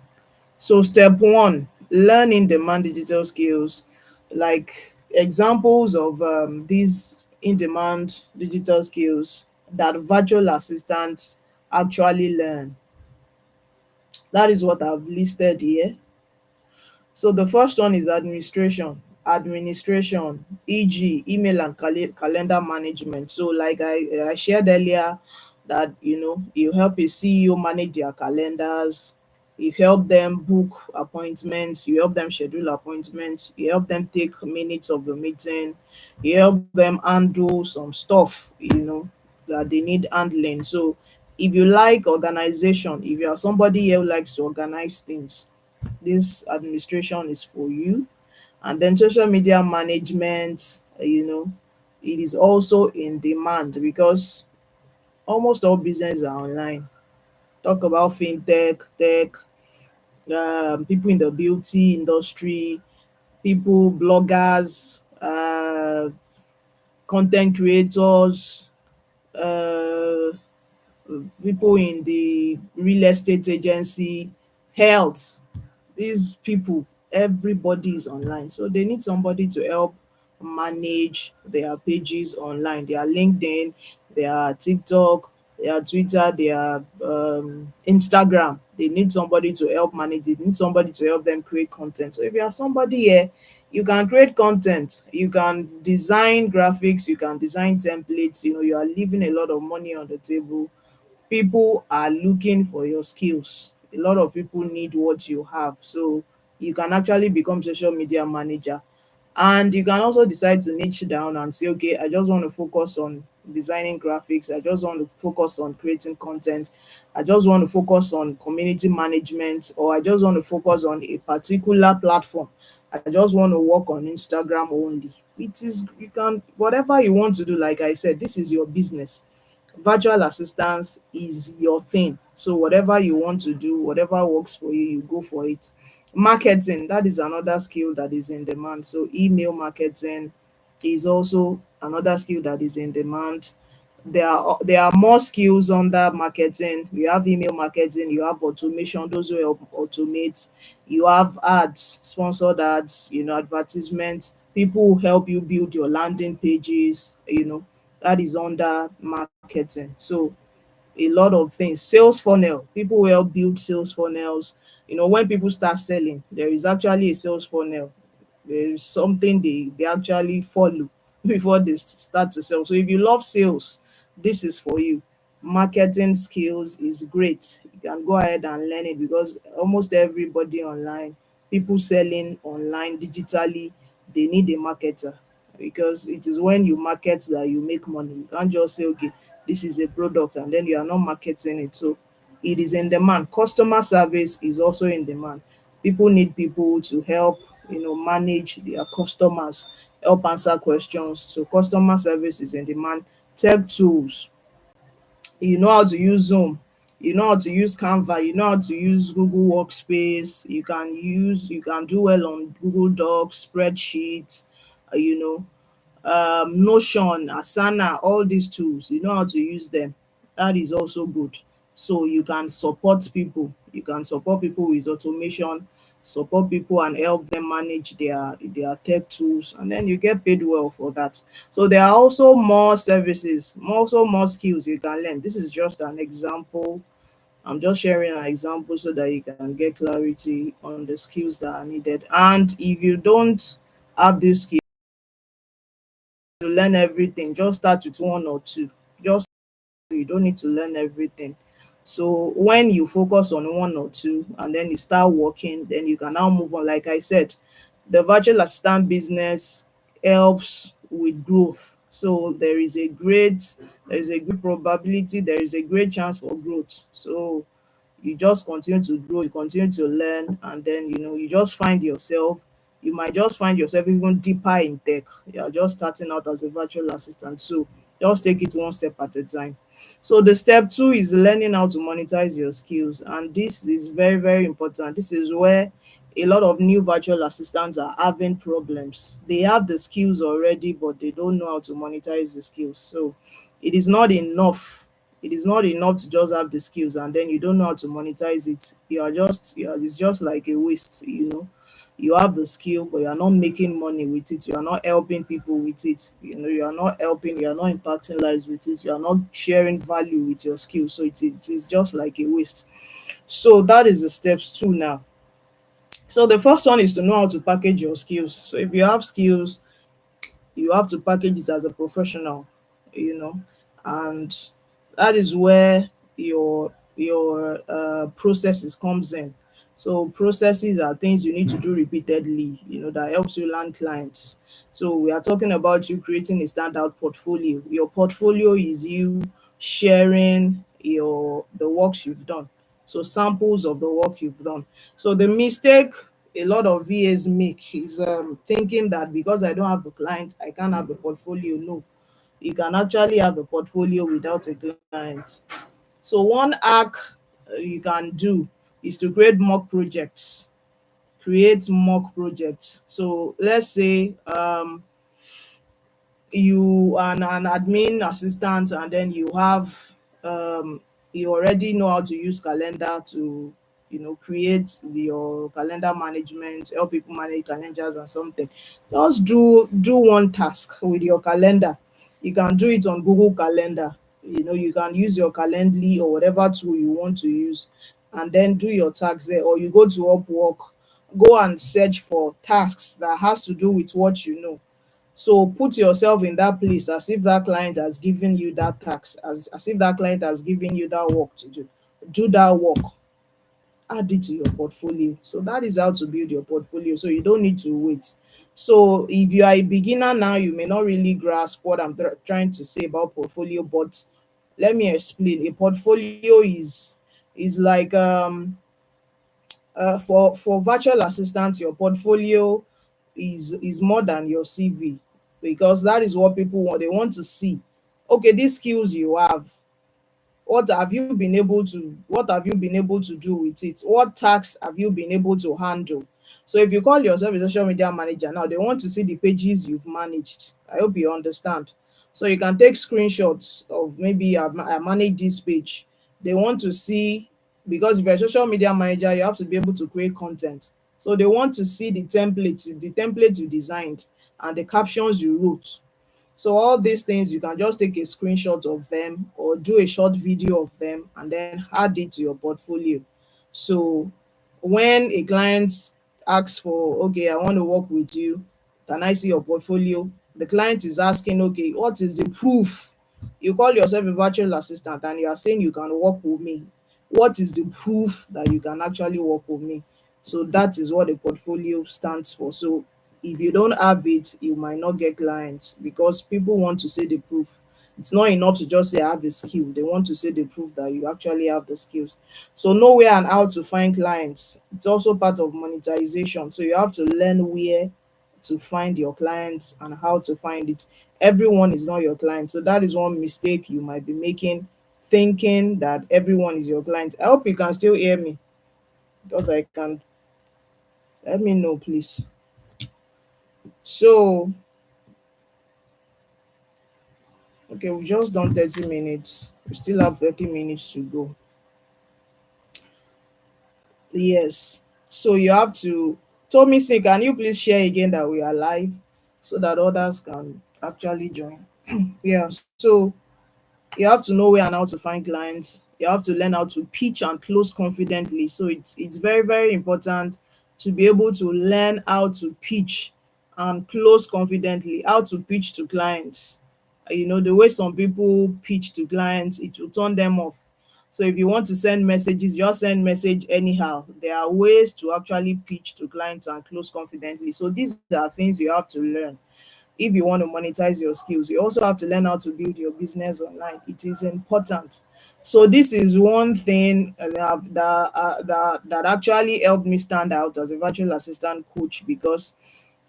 So step one, learn in demand digital skills. Like examples of these in demand digital skills that virtual assistants actually learn. That is what I've listed here. So the first one is administration. Administration, e.g., email and calendar management. So, like I shared earlier, that you help a CEO manage their calendars, you help them book appointments, you help them schedule appointments, you help them take minutes of the meeting, you help them handle some stuff, that they need handling. So, if you like organization, if you are somebody here who likes to organize things, this administration is for you. And then social media management, it is also in demand because almost all business are online. Talk about fintech, tech, people in the beauty industry, people, bloggers, content creators, uh, people in the real estate agency, health. These people, everybody is online, so they need somebody to help manage their pages online, their LinkedIn, their TikTok, their Twitter, their Instagram. They need somebody to help manage it, need somebody to help them create content. So if you are somebody here, you can create content, you can design graphics, you can design templates, you are leaving a lot of money on the table. People are looking for your skills. A lot of people need what you have. So you can actually become social media manager. And you can also decide to niche down and say, okay, I just want to focus on designing graphics. I just want to focus on creating content. I just want to focus on community management, or I just want to focus on a particular platform. I just want to work on Instagram only. It is, you can, whatever you want to do, like I said, this is your business. Virtual assistance is your thing. So whatever you want to do, whatever works for you, you go for it. Marketing, that is another skill that is in demand. So email marketing is also another skill that is in demand. There are more skills under marketing. You have email marketing, you have automation, those who help automate, you have ads, sponsored ads, advertisements, people who help you build your landing pages, that is under marketing. So a lot of things. Sales funnel, people who help build sales funnels. When people start selling, there is actually a sales funnel. There is something they actually follow before they start to sell. So if you love sales, this is for you. Marketing skills is great. You can go ahead and learn it because almost everybody online, people selling online digitally, they need a marketer, because it is when you market that you make money. You can't just say, okay, this is a product and then you are not marketing it. So it is in demand. Customer service is also in demand. People need people to help, manage their customers, help answer questions. So customer service is in demand. Tech tools, you know how to use Zoom, you know how to use Canva, you know how to use Google Workspace, you can do well on Google Docs, spreadsheets, you know, Notion, Asana, all these tools, you know how to use them. That is also good. So you can support people. You can support people with automation, support people and help them manage their tech tools, and then you get paid well for that. So there are also more services, also more skills you can learn. This is just an example. I'm just sharing an example so that you can get clarity on the skills that are needed. And if you don't have these skills, to learn everything. Just start with one or two. Just You don't need to learn everything. So when you focus on one or two and then you start working, then you can now move on. Like I said, the virtual assistant business helps with growth. So there is a great probability, there is a great chance for growth. So you just continue to grow, you continue to learn, and then you just find yourself. You might just find yourself even deeper in tech. You are just starting out as a virtual assistant, so just take it one step at a time. So the step two is learning how to monetize your skills, and this is very, very important. This is where a lot of new virtual assistants are having problems. They have the skills already, but they don't know how to monetize the skills. So it is not enough. It is not enough to just have the skills and then you don't know how to monetize it. It's just like a waste. You have the skill, but you are not making money with it. You are not helping people with it. You are not helping, you are not impacting lives with it. You are not sharing value with your skill. So it is just like a waste. So that is the steps two now. So the first one is to know how to package your skills. So if you have skills, you have to package it as a professional, you know, and that is where your processes comes in. So processes are things you need to do repeatedly, that helps you land clients. So we are talking about you creating a standout portfolio. Your portfolio is you sharing the works you've done, so samples of the work you've done. So the mistake a lot of VAs make is thinking that because I don't have a client, I can't have a portfolio. No, you can actually have a portfolio without a client. So one hack you can do is to create mock projects. Create mock projects. So let's say you are an admin assistant and then you already know how to use calendar to create your calendar management, help people manage calendars and something. Just do one task with your calendar. You can do it on Google Calendar. You can use your Calendly or whatever tool you want to use, and then do your tasks there. Or you go to Upwork, go and search for tasks that has to do with what you know. So put yourself in that place as if that client has given you that task, as if that client has given you that work to do. Do that work, add it to your portfolio. So that is how to build your portfolio. So you don't need to wait. So if you are a beginner now, you may not really grasp what I'm trying to say about portfolio, but let me explain. A portfolio is like for virtual assistants, your portfolio is more than your CV, because that is what people want. They want to see, okay, these skills you have, what have you been able to do with it? What tasks have you been able to handle? So if you call yourself a social media manager now, they want to see the pages you've managed. I hope you understand. So you can take screenshots of, maybe I manage this page. They want to see, because if you're a social media manager, you have to be able to create content. So they want to see the templates you designed and the captions you wrote. So all these things, you can just take a screenshot of them or do a short video of them and then add it to your portfolio. So when a client asks for, okay, I want to work with you, can I see your portfolio? The client is asking, okay, what is the proof? You call yourself a virtual assistant and you are saying you can work with me. What is the proof that you can actually work with me? So that is what the portfolio stands for. So if you don't have it, you might not get clients, because people want to see the proof. It's not enough to just say I have a skill. They want to see the proof that you actually have the skills. So know where and how to find clients. It's also part of monetization. So you have to learn where to find your clients and how to find it. Everyone is not your client. So that is one mistake you might be making, thinking that everyone is your client. I hope you can still hear me, because I can't. Let me know, please. So okay, we've just done 30 minutes. We still have 30 minutes to go. Yes. So you have to Tommy say, can you please share again that we are live so that others can actually join? Yeah. So you have to know where and how to find clients. You have to learn how to pitch and close confidently. So it's very, very important to be able to learn how to pitch and close confidently. How to pitch to clients. The way some people pitch to clients, it will turn them off. So if you want to send messages, just send message anyhow. There are ways to actually pitch to clients and close confidently. So these are things you have to learn if you want to monetize your skills. You also have to learn how to build your business online. It is important. So this is one thing that actually helped me stand out as a virtual assistant coach, because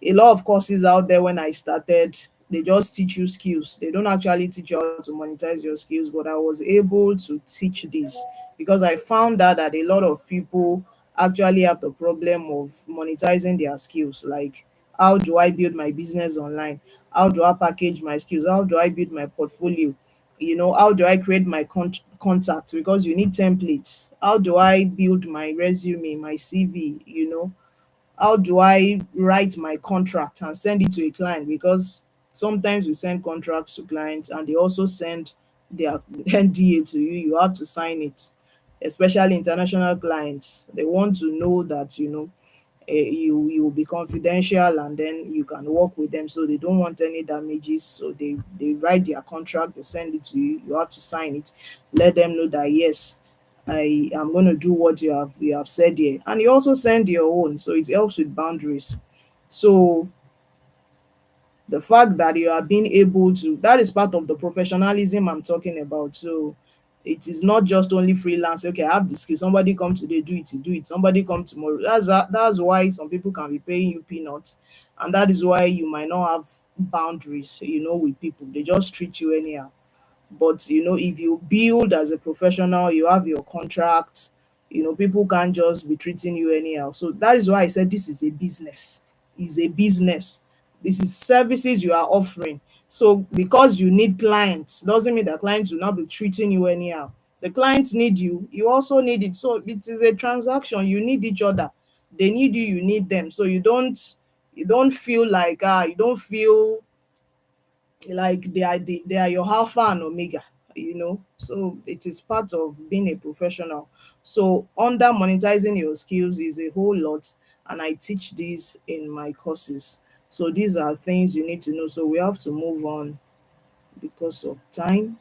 a lot of courses out there when I started, they just teach you skills. They don't actually teach you how to monetize your skills. But I was able to teach this because I found out that a lot of people actually have the problem of monetizing their skills. Like, how do I build my business online? How do I package my skills? How do I build my portfolio? How do I create my contacts? Because you need templates. How do I build my resume, my CV? How do I write my contract and send it to a client? Because sometimes we send contracts to clients and they also send their NDA to you. You have to sign it, especially international clients. They want to know that you will be confidential, and then you can work with them, so they don't want any damages. So they write their contract, they send it to you. You have to sign it, let them know that yes, I am going to do what you have said here. And you also send your own, so it helps with boundaries. So the fact that you are being able to, that is part of the professionalism I'm talking about. So it is not just only freelance. Okay, I have the skill, somebody come today, do it, you do it, somebody come tomorrow. That's why some people can be paying you peanuts, and that is why you might not have boundaries, with people. They just treat you anyhow. But if you build as a professional, you have your contract. People can't just be treating you anyhow. So that is why I said this is a business. Is a business. This is services you are offering. So because you need clients doesn't mean that clients will not be treating you anyhow. The clients need you, you also need it. So it is a transaction. You need each other. They need you, you need them. So you don't feel like you don't feel like they are your alpha and omega. So it is part of being a professional. So under monetizing your skills is a whole lot, and I teach this in my courses. So these are things you need to know. So we have to move on because of time.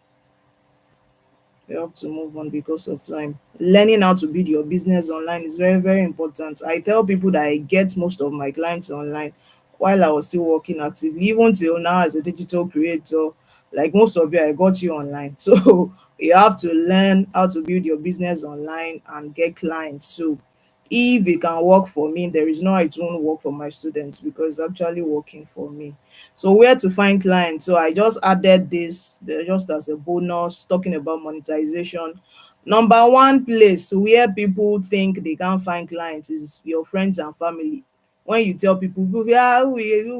We have to move on because of time. Learning how to build your business online is very, very important. I tell people that I get most of my clients online while I was still working actively, even till now as a digital creator. Like most of you, I got you online. So you have to learn how to build your business online and get clients. So if it can work for me, there is no how it won't work for my students, because it's actually working for me. So where to find clients? So I just added this just as a bonus, talking about monetization. Number one place where people think they can't find clients is your friends and family. When you tell people, yeah, who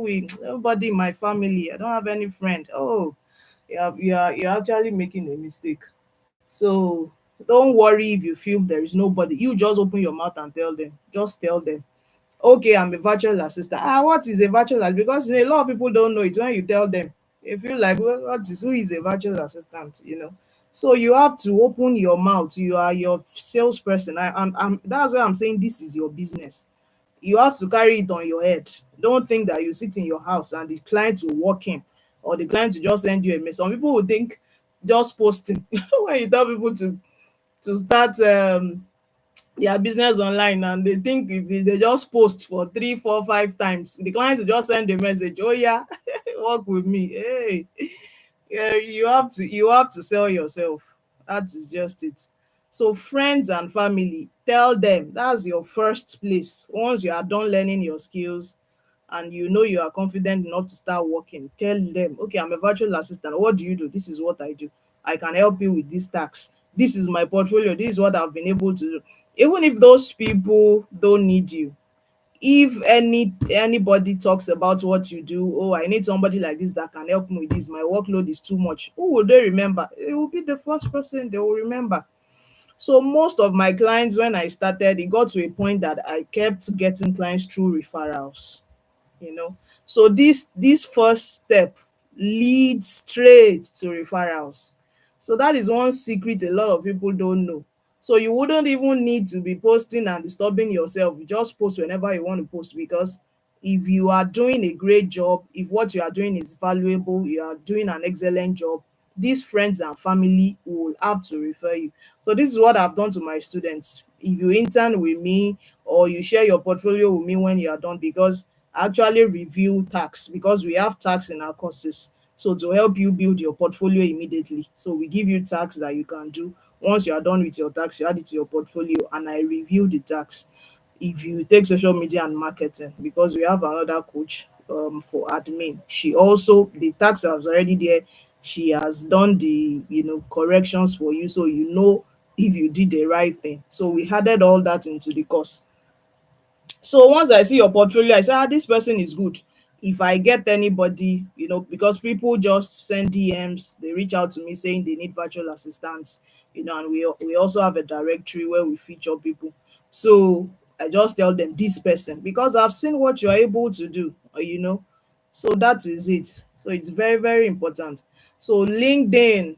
we, nobody in my family, I don't have any friend. Oh, you're actually making a mistake. So don't worry if you feel there is nobody. You just open your mouth and tell them. Just tell them, okay, I'm a virtual assistant. What is a virtual assistant? Because a lot of people don't know it. When you tell them, they feel like, well, who is a virtual assistant? So you have to open your mouth. You are your salesperson. That's why I'm saying this is your business. You have to carry it on your head. Don't think that you sit in your house and the client will walk in, or the client will just send you a message. Some people will think just posting when you tell people to start their business online, and they think if they just post for 3 4 5 times, the client will just send a message, oh yeah, work with me. Hey, yeah, you have to sell yourself. That is just it. So friends and family, tell them that's your first place. Once you are done learning your skills and you are confident enough to start working, tell them, okay, I'm a virtual assistant. What do you do? This is what I do. I can help you with this tax. This is my portfolio. This is what I've been able to do. Even if those people don't need you, if anybody talks about what you do, oh, I need somebody like this that can help me with this, my workload is too much, who will they remember? It will be the first person they will remember. So most of my clients, when I started, it got to a point that I kept getting clients through referrals. you know so this first step leads straight to referrals. So that is one secret a lot of people don't know. So you wouldn't even need to be posting and disturbing yourself. You just post whenever you want to post, because If you are doing a great job, if what you are doing is valuable, you are doing an excellent job, these friends and family will have to refer you. So this is what I've done to my students. If you intern with me or you share your portfolio with me when you are done, because I actually review tax, because we have tax in our courses. So to help you build your portfolio immediately, so we give you tax that you can do. Once you are done with your tax, you add it to your portfolio and I review the tax. If you take social media and marketing, because we have another coach for admin, she also, the tax was already there, she has done the corrections for you, so you know if you did the right thing. So we added all that into the course. So once I see your portfolio, I say, this person is good. If I get anybody, because people just send DMs, they reach out to me saying they need virtual assistants, and we also have a directory where we feature people. So I just tell them this person, because I've seen what you're able to do, so that is it. So it's very, very important. So LinkedIn,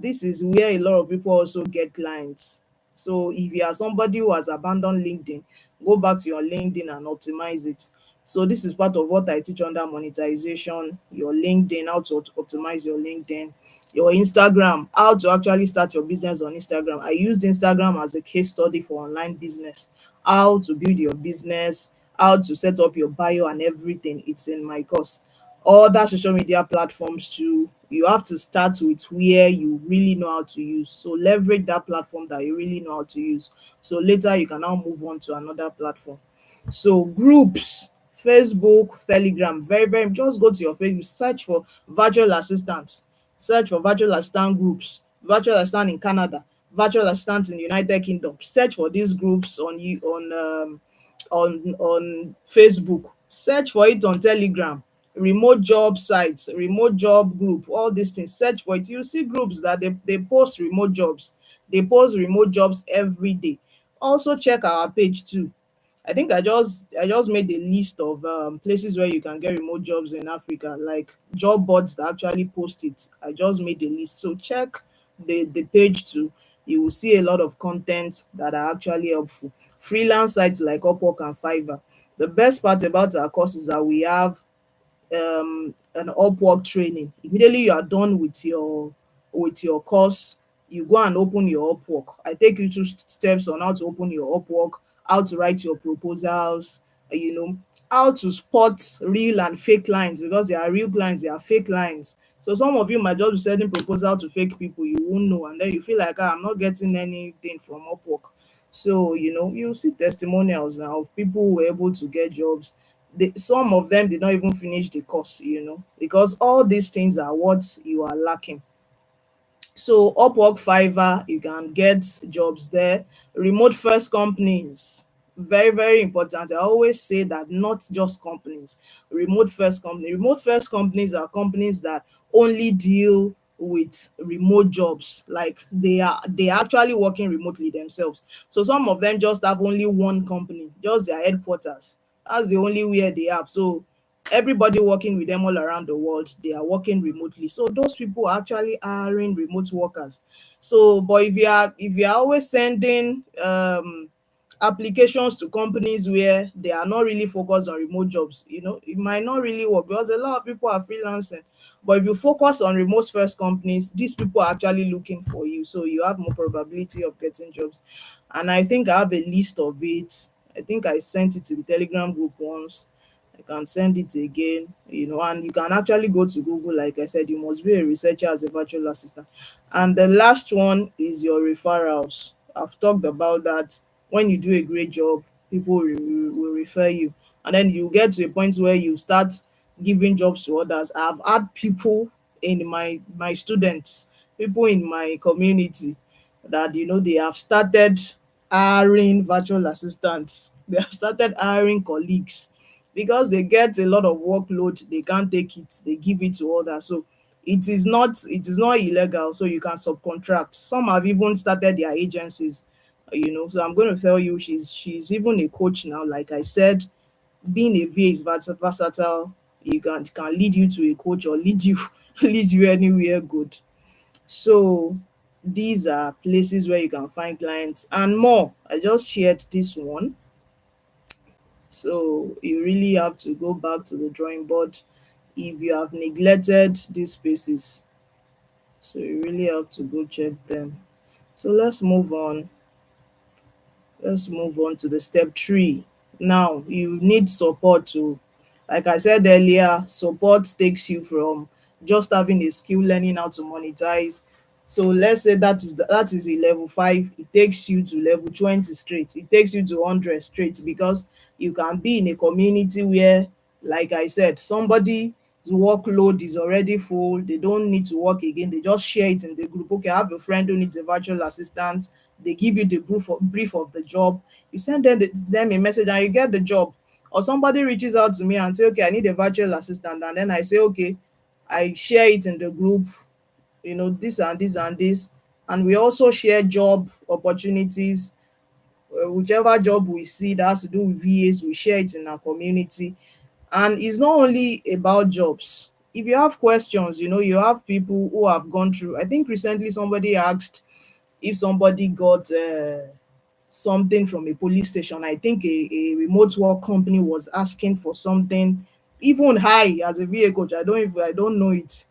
this is where a lot of people also get clients. So if you are somebody who has abandoned LinkedIn, go back to your LinkedIn and optimize it. So this is part of what I teach under monetization, your LinkedIn, how to optimize your LinkedIn, your Instagram, how to actually start your business on Instagram. I used Instagram as a case study for online business, how to build your business, how to set up your bio and everything. It's in my course. Other social media platforms too, you have to start with where you really know how to use. So leverage that platform that you really know how to use. So later you can now move on to another platform. So groups, Facebook, Telegram, very, very, just go to your Facebook, search for virtual assistants, search for virtual assistant groups, virtual assistant in Canada, virtual assistants in the United Kingdom. Search for these groups on Facebook. Search for it on Telegram, remote job sites, remote job group, all these things. Search for it. You see groups that they post remote jobs. They post remote jobs every day. Also check our page too. I just made a list of places where you can get remote jobs in Africa, like job boards that actually post it. I just made a list. So check the page too. You will see a lot of content that are actually helpful. Freelance sites like Upwork and Fiverr. The best part about our course is that we have an Upwork training. Immediately you are done with your course, you go and open your Upwork. I take you through steps on how to open your Upwork, how to write your proposals, how to spot real and fake clients, because there are real clients, there are fake clients. So some of you might just be sending proposal to fake people, you won't know, and then you feel like, I'm not getting anything from Upwork. So you see testimonials now of people who were able to get jobs. Some of them did not even finish the course, because all these things are what you are lacking. So Upwork, Fiverr, you can get jobs there. Remote first companies, very, very important. I always say that, not just companies. Remote first companies are companies that only deal with remote jobs. Like they are actually working remotely themselves. So some of them just have only one company, just their headquarters. That's the only where they have. So everybody working with them all around the world, they are working remotely. So those people are actually hiring remote workers. So but if you are always sending applications to companies where they are not really focused on remote jobs, it might not really work, because a lot of people are freelancing. But if you focus on remote first companies, these people are actually looking for you, so you have more probability of getting jobs. And I think I have a list of it. I think I sent it to the Telegram group once. I can send it again, and you can actually go to Google. Like I said, you must be a researcher as a virtual assistant. And the last one is your referrals. I've talked about that. When you do a great job, people will refer you, and then you get to a point where you start giving jobs to others. I've had people in my students, people in my community, that they have started hiring virtual assistants. They have started hiring colleagues, because they get a lot of workload, they can't take it, they give it to others. So it is not illegal, so you can subcontract. Some have even started their agencies, so I'm going to tell you, she's even a coach now. Like I said, being a VA is versatile. You can lead you to a coach, or lead you lead you anywhere good. So these are places where you can find clients and more. I just shared this one. So you really have to go back to the drawing board if you have neglected these spaces. So you really have to go check them. So let's move on to the step 3. Now you need support to, like I said earlier, support takes you from just having a skill, learning how to monetize. So let's say that is a level 5, it takes you to level 20 straight, it takes you to 100 straight, because you can be in a community where, like I said, somebody's workload is already full, they don't need to work again, they just share it in the group. Okay, I have a friend who needs a virtual assistant, they give you the brief of the job, you send them a message and you get the job. Or somebody reaches out to me and say, okay, I need a virtual assistant, and then I say, okay, I share it in the group, this and this and this, and we also share job opportunities. Whichever job we see that has to do with VAs, we share it in our community. And it's not only about jobs. If you have questions, you have people who have gone through. I think recently somebody asked if somebody got something from a police station. I think a remote work company was asking for something even high as a VA coach. I don't know it.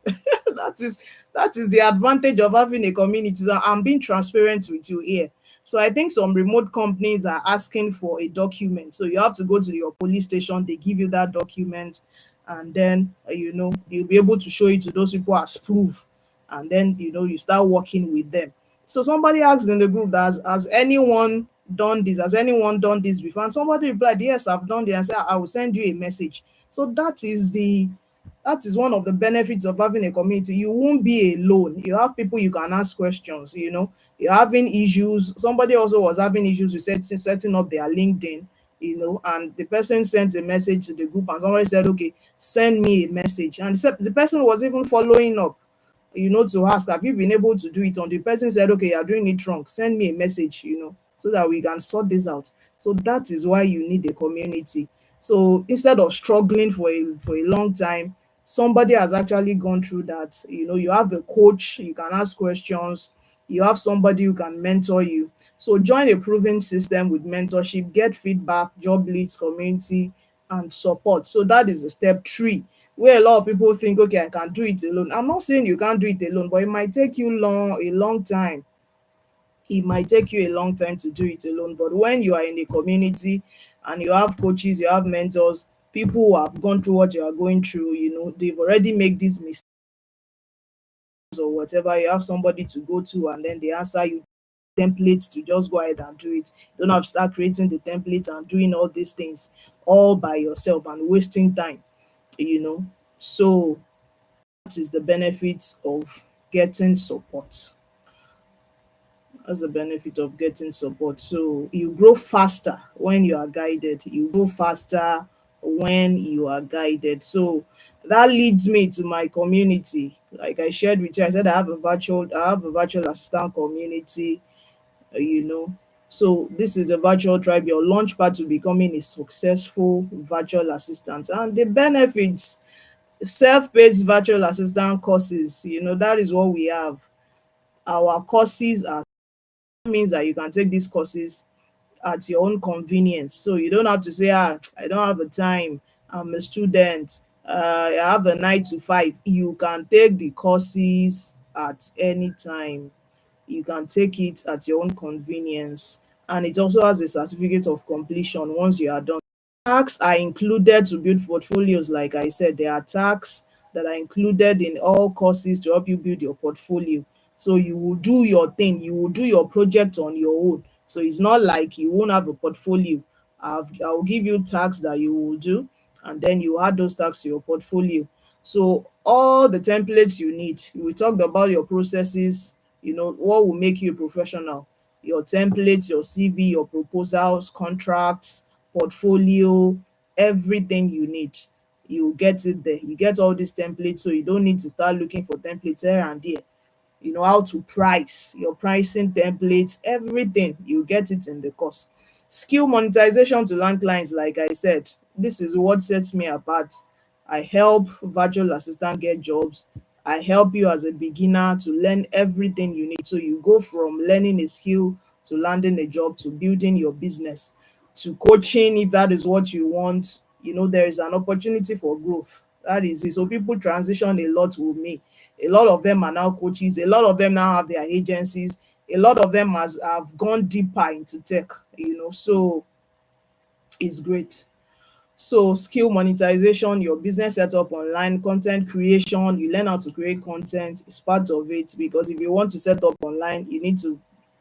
that is that is the advantage of having a community. So I'm being transparent with you here. So I think some remote companies are asking for a document. So you have to go to your police station, they give you that document, and then you'll be able to show it to those people as proof. And then you start working with them. So somebody asked in the group that has anyone done this? Has anyone done this before? And somebody replied, yes, I've done this. And said, I will send you a message. So that is one of the benefits of having a community. You won't be alone. You have people you can ask questions. You're having issues. Somebody also was having issues with setting up their LinkedIn, and the person sent a message to the group, and somebody said, okay, send me a message. And the person was even following up, to ask, have you been able to do it? On the person said, okay, you're doing it wrong, send me a message, so that we can sort this out. So that is why you need a community. So instead of struggling for a long time, somebody has actually gone through that. You have a coach, you can ask questions, you have somebody who can mentor you. So join a proven system with mentorship, get feedback, job leads, community, and support. So that is the step 3, where a lot of people think, okay, I can do it alone. I'm not saying you can't do it alone, but it might take you a long time. It might take you a long time to do it alone. But when you are in a community and you have coaches, you have mentors, people who have gone through what you are going through, they've already made these mistakes or whatever, you have somebody to go to, and then they answer you templates to just go ahead and do it. You don't have to start creating the template and doing all these things all by yourself and wasting time, you know. So that is the benefit of getting support. That's the benefit of getting support. So you grow faster when you are guided. You grow faster when you are guided. So that leads me to my community. Like I shared with you, I said I have a virtual assistant community, you know. So this is a virtual tribe, your launch pad to becoming a successful virtual assistant. And the benefits, self-paced virtual assistant courses, that is what we have. Our courses are means that you can take these courses at your own convenience. So you don't have to say, I don't have the time, I'm a student, I have a 9 to 5. You can take the courses at any time. You can take it at your own convenience. And it also has a certificate of completion once you are done. Tasks are included to build portfolios. Like I said, there are tasks that are included in all courses to help you build your portfolio. So you will do your thing, you will do your project on your own. So it's not like you won't have a portfolio. I'll give you tasks that you will do, and then you add those tasks to your portfolio. So all the templates you need, we talked about your processes, what will make you a professional, your templates, your CV, your proposals, contracts, portfolio, everything you need. You get it there. You get all these templates, so you don't need to start looking for templates here and there. How to price, your pricing templates, everything, you get it in the course. Skill monetization to land clients, like I said, this is what sets me apart. I help virtual assistant get jobs. I help you as a beginner to learn everything you need. So you go from learning a skill to landing a job to building your business. to coaching if that is what you want. There is an opportunity for growth. That is it. So people transition a lot with me. A lot of them are now coaches. A lot of them now have their agencies. A lot of them have gone deeper into tech. So it's great. So skill monetization, your business setup online, content creation, you learn how to create content is part of it, because if you want to set up online, you need to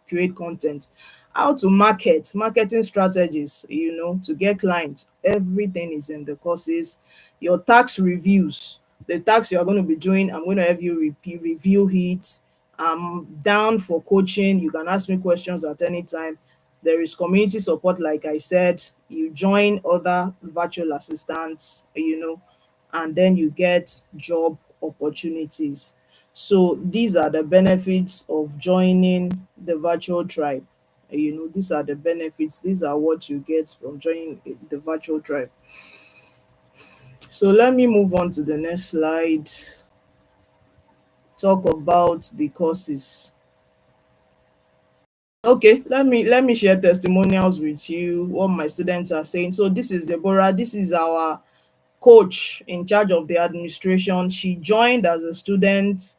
create content. How to marketing strategies, to get clients, everything is in the courses. Your tax reviews, the tax you are going to be doing, I'm going to have you review it. I'm down for coaching. You can ask me questions at any time. There is community support, like I said. You join other virtual assistants, and then you get job opportunities. So these are the benefits of joining the virtual tribe. These are the benefits. These are what you get from joining the virtual tribe. So let me move on to the next slide. Talk about the courses. Okay, let me share testimonials with you, what my students are saying. So this is Deborah. This is our coach in charge of the administration. She joined as a student.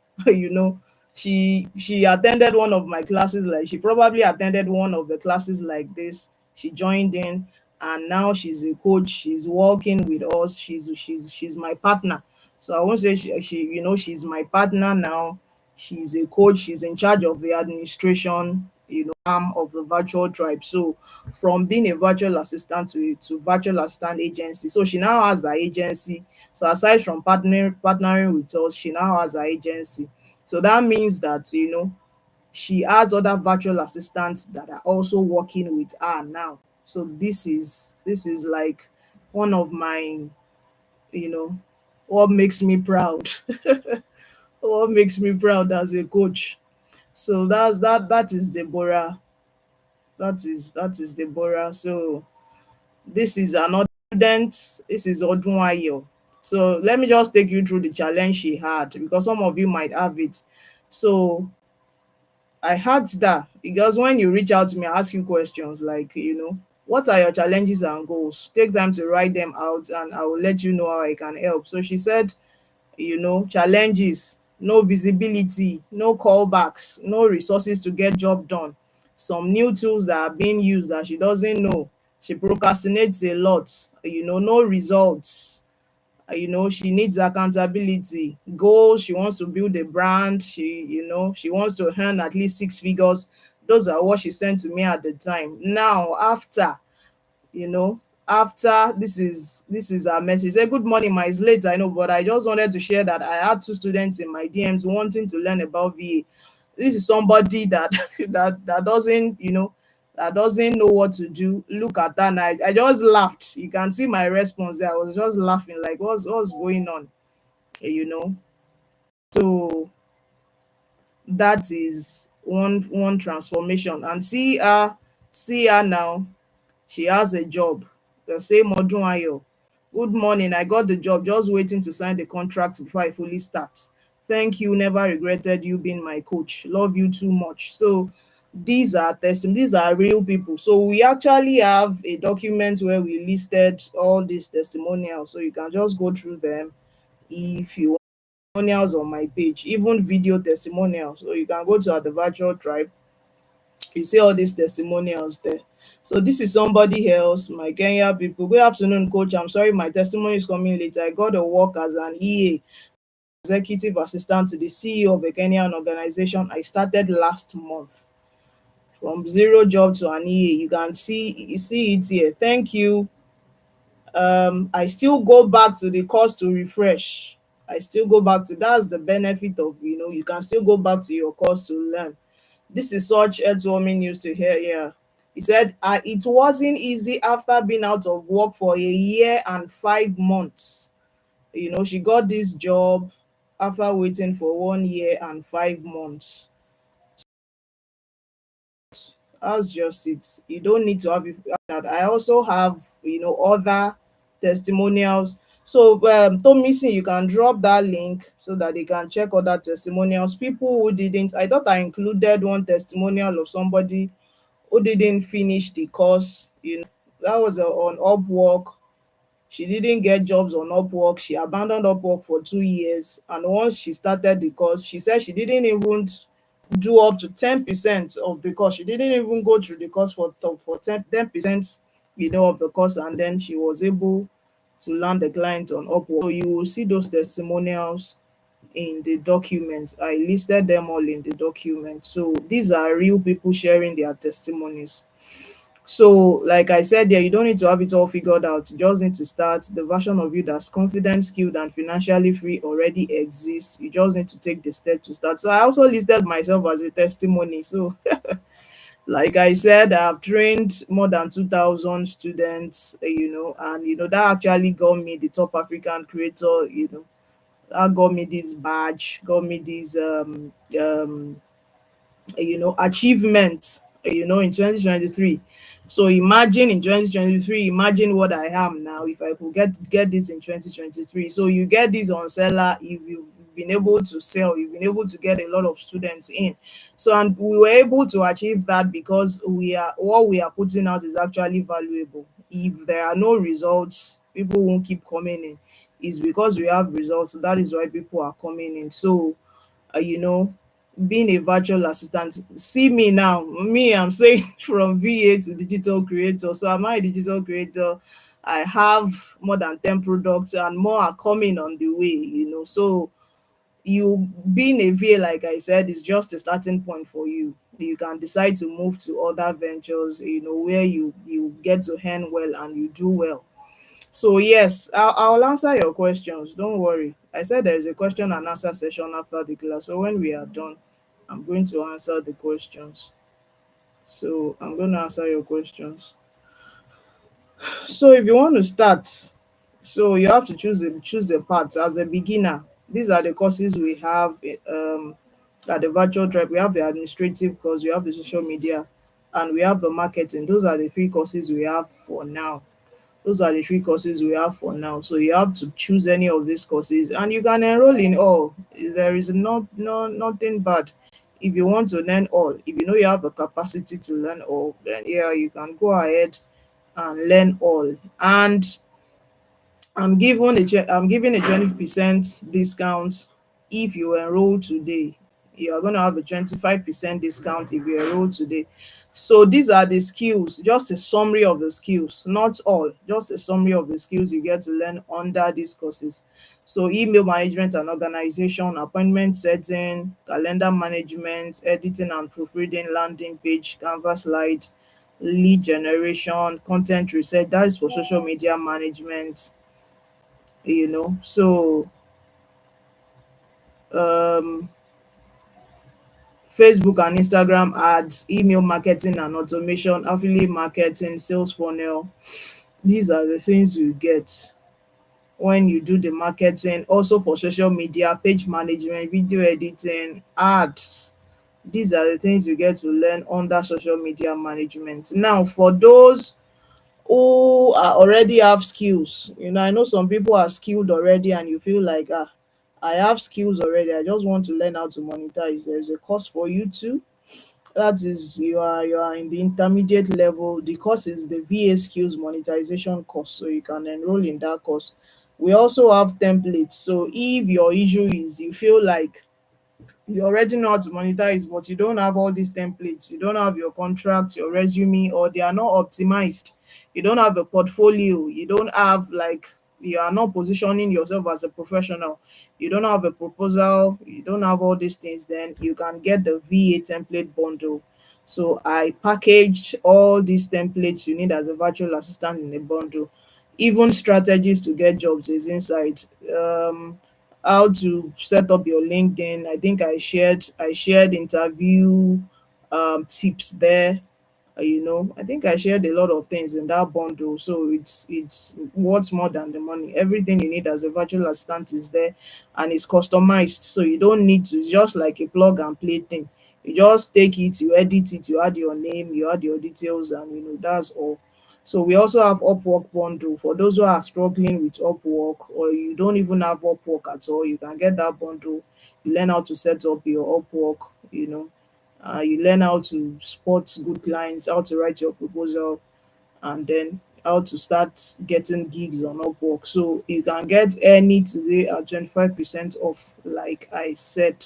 She attended one of my classes. Like, she probably attended one of the classes like this. She joined in, and now she's a coach. She's working with us. She's my partner. So I won't say she's my partner now. She's a coach. She's in charge of the administration, arm of the virtual tribe. So from being a virtual assistant to virtual assistant agency. So she now has her agency. So aside from partnering with us, she now has her agency. So that means that she has other virtual assistants that are also working with her now. So this is like one of my, you know what makes me proud. What makes me proud as a coach. So that is Deborah. That is Deborah. So this is another student. This is Odunwayo. So let me just take you through the challenge she had, because some of you might have it. So I asked her, because when you reach out to me, I ask you questions like, what are your challenges and goals? Take time to write them out, and I will let you know how I can help. So she said, challenges: no visibility, no callbacks, no resources to get job done, some new tools that are being used that she doesn't know, she procrastinates a lot, no results, she needs accountability, goals: she wants to build a brand, she wants to earn at least six figures. Those are what she sent to me at the time. Now, you know after this is our message. Say, good morning, my, it's late, I know, but I just wanted to share that I had two students in my DMs wanting to learn about VA. This is somebody that that doesn't, that doesn't know what to do. Look at that, and I just laughed. You can see my response there. I was just laughing, like, what's going on, you know so that is one transformation. And see her now. She has a job. The same Odunwayo. Good morning. I got the job. Just waiting to sign the contract before I fully start. Thank you. Never regretted you being my coach. Love you too much. So these are testimonies. These are real people. So we actually have a document where we listed all these testimonials. So you can just go through them if you want. Testimonials on my page, even video testimonials. So you can go to the virtual tribe, you see all these testimonials there. So this is somebody else, my Kenya people. Good afternoon, coach. I'm sorry my testimony is coming late. I got to work as an EA, executive assistant to the CEO of a Kenyan organization. I started last month from zero job to an EA. You see it here. Thank you. I still go back to the course to refresh. I still go back to That's the benefit of, you can still go back to your course to learn. This is such heartwarming news to hear. Yeah. He said, it wasn't easy after being out of work for a year and 5 months. She got this job after waiting for 1 year and 5 months. That's just it. You don't need to have that. I also have, other testimonials. So, Tomisi, you can drop that link so that they can check other testimonials. People who didn't, I thought I included one testimonial of somebody who didn't finish the course, That was on Upwork. She didn't get jobs on Upwork. She abandoned Upwork for 2 years. And once she started the course, she said she didn't even do up to 10% of the course. She didn't even go through the course for 10%, of the course. And then she was able to land the client on Upwork. So you will see those testimonials in the document. I listed them all in the document. So these are real people sharing their testimonies. So, like I said there, you don't need to have it all figured out. You just need to start. The version of you that's confident, skilled, and financially free already exists. You just need to take the step to start. So, I also listed myself as a testimony. So, like I said, I've trained more than 2,000 students, and that actually got me the top African creator, that got me this badge, got me this achievement, in 2023. So imagine in 2023, imagine what I am now if I could get this in 2023. So you get this on seller if you've been able to sell, you've been able to get a lot of students in. So, and we were able to achieve that because what we are putting out is actually valuable. If there are no results, people won't keep coming in. It's because we have results, that is why people are coming in. So, uh, you know being a virtual assistant, see me now, me, I'm saying from VA to digital creator. So I'm a digital creator. I have more than 10 products and more are coming on the way. So you being a VA, like I said, is just a starting point for you. You can decide to move to other ventures, where you get to earn well and you do well. So yes, I'll answer your questions. Don't worry. I said there is a question and answer session after the class. So when we are done, I'm going to answer the questions. So I'm going to answer your questions. So if you want to start, so you have to choose a part as a beginner. These are the courses we have at the virtual tribe. We have the administrative course, we have the social media, and we have the marketing. Those are the three courses we have for now. Those are the three courses we have for now. So you have to choose any of these courses and you can enroll in all. There is nothing bad. If you want to learn all, if you know you have the capacity to learn all, then yeah, you can go ahead and learn all. And I'm giving a 20% discount if you enroll today. You are going to have a 25% discount if you enroll today. So these are the skills, just a summary of the skills, not all, just a summary of the skills you get to learn under these courses. So email management and organization, appointment setting, calendar management, editing and proofreading, landing page, Canva slide, lead generation, content research, that is for social media management. So um Facebook and Instagram ads, email marketing and automation, affiliate marketing, sales funnel. These are the things you get when you do the marketing. Also for social media, page management, video editing, ads. These are the things you get to learn under social media management. Now for those who are already have skills, I know some people are skilled already and you feel like, I have skills already, I just want to learn how to monetize. There is a course for you too. That is, you are in the intermediate level. The course is the VA skills monetization course, so you can enroll in that course. We also have templates. So if your issue is you feel like you already know how to monetize, but you don't have all these templates, you don't have your contract, your resume, or they are not optimized, you don't have a portfolio, you don't have, like, you are not positioning yourself as a professional, you don't have a proposal, you don't have all these things, then you can get the VA template bundle. So I packaged all these templates you need as a virtual assistant in a bundle. Even strategies to get jobs is inside. How to set up your LinkedIn. I think I shared interview tips there. I think I shared a lot of things in that bundle. So it's worth more than the money. Everything you need as a virtual assistant is there and it's customized. So you don't need to, it's just like a plug and play thing. You just take it, you edit it, you add your name, you add your details, and that's all. So we also have Upwork bundle for those who are struggling with Upwork, or you don't even have Upwork at all. You can get that bundle. You learn how to set up your Upwork. You learn how to spot good clients, how to write your proposal, and then how to start getting gigs on Upwork. So you can get any today at 25% off, like I said.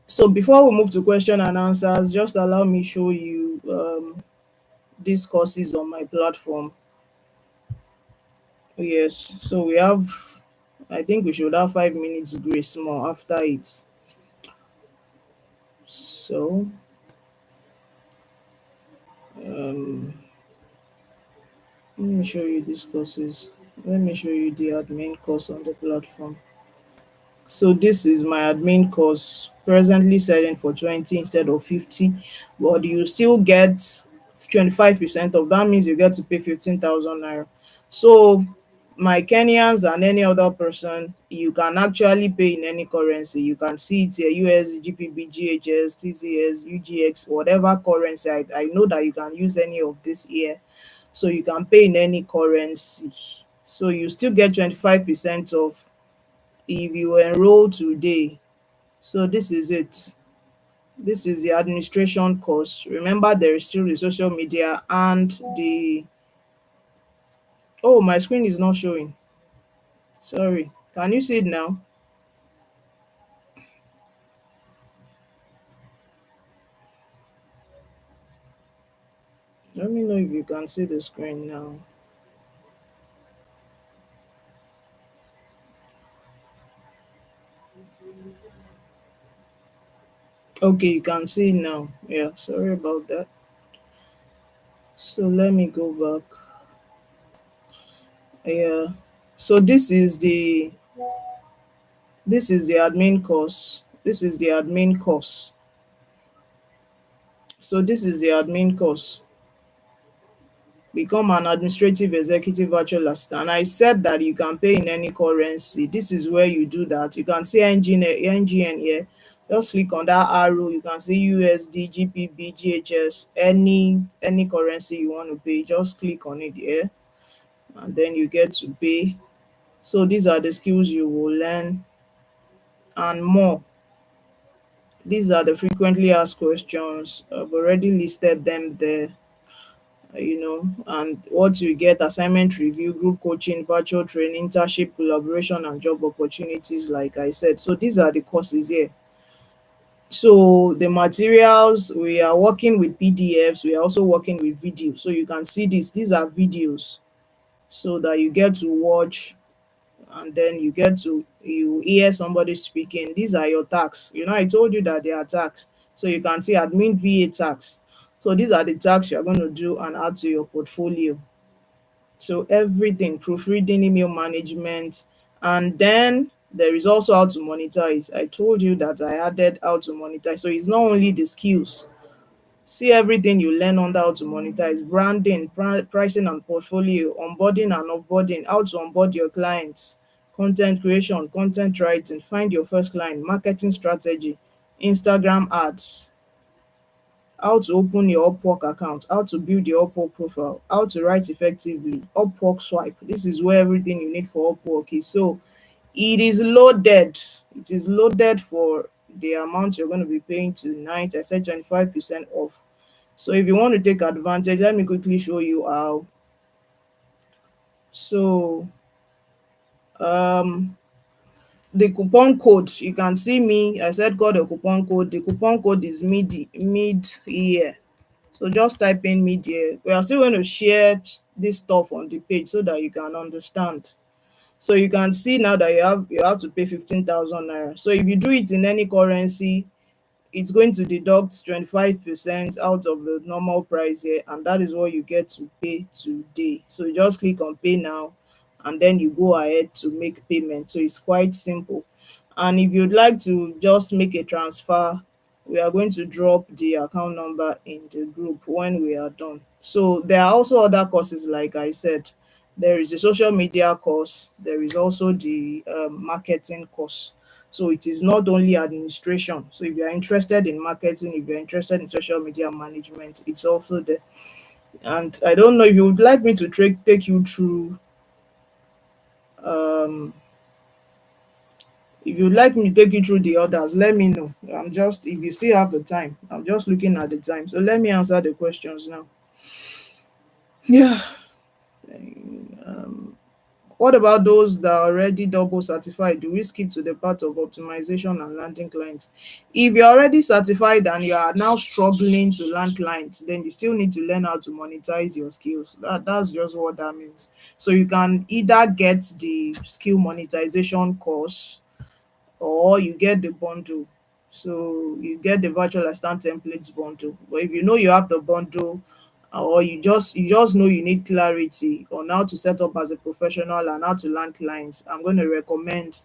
So before we move to question and answers, just allow me show you these courses on my platform. Yes, so we have, I think we should have 5 minutes grace more after it. So um, let me show you these courses. Let me show you the admin course on the platform. So this is my admin course, presently selling for 20 instead of 50, but you still get 25% of that, means you get to pay 15,000 naira. So my Kenyans and any other person, you can actually pay in any currency. You can see it here: US, GPB, GHS, TCS, UGX, whatever currency. I know that you can use any of this here. So you can pay in any currency. So you still get 25% of if you enroll today. So this is it. This is the administration course. Remember, there is still the social media and the, oh, my screen is not showing. Sorry. Can you see it now? Let me know if you can see the screen now. Okay, you can see it now. Yeah, sorry about that. So let me go back. Yeah. So this is the admin course. This is the admin course. So this is the admin course. Become an administrative executive virtual assistant. And I said that you can pay in any currency. This is where you do that. You can see NGN here. Just click on that arrow. You can see USD, GPB, GHS, any currency you want to pay. Just click on it here, and then you get to pay. So these are the skills you will learn and more. These are the frequently asked questions. I've already listed them there. And what you get: assignment review, group coaching, virtual training, internship, collaboration, and job opportunities, like I said. So these are the courses here. So the materials, we are working with PDFs, we are also working with videos. So you can see this, these are videos, so that you get to watch, and then you hear somebody speaking. These are your tasks. I told you that they are tasks. So you can see admin VA tasks. So these are the tasks you're going to do and add to your portfolio. So everything: proofreading, email management, and then there is also how to monetize. I told you that I added how to monetize. So it's not only the skills. See everything you learn under how to monetize: branding, pricing and portfolio, onboarding and offboarding, how to onboard your clients, content creation, content writing, find your first client, marketing strategy, Instagram ads, how to open your Upwork account, how to build your Upwork profile, how to write effectively, Upwork swipe. This is where everything you need for Upwork is. So it is loaded. It is loaded for the amount you're going to be paying tonight. I said 25% off. So if you want to take advantage, let me quickly show you how. So um the coupon code, you can see me. I said got a coupon code. The coupon code is mid year. So just type in media. We are still going to share this stuff on the page so that you can understand. So you can see now that you have to pay 15,000 naira. So if you do it in any currency, it's going to deduct 25% out of the normal price here, and that is what you get to pay today. So you just click on pay now, and then you go ahead to make payment. So it's quite simple. And if you'd like to just make a transfer, we are going to drop the account number in the group when we are done. So there are also other courses, like I said. There is a social media course, there is also the marketing course. So it is not only administration. So if you are interested in marketing, if you're interested in social media management, it's also there. And I don't know if you would like me to take you through, um if you'd like me to take you through the others, let me know. I'm just, if you still have the time, I'm just looking at the time. So let me answer the questions now. Yeah. What about those that are already double certified? Do we skip to the part of optimization and landing clients? If you're already certified and you are now struggling to land clients, then you still need to learn how to monetize your skills. That's just what that means. So you can either get the skill monetization course, or you get the bundle. So you get the virtual assistant templates bundle. But if you know you have the bundle, or you just know you need clarity on how to set up as a professional and how to land clients, I'm going to recommend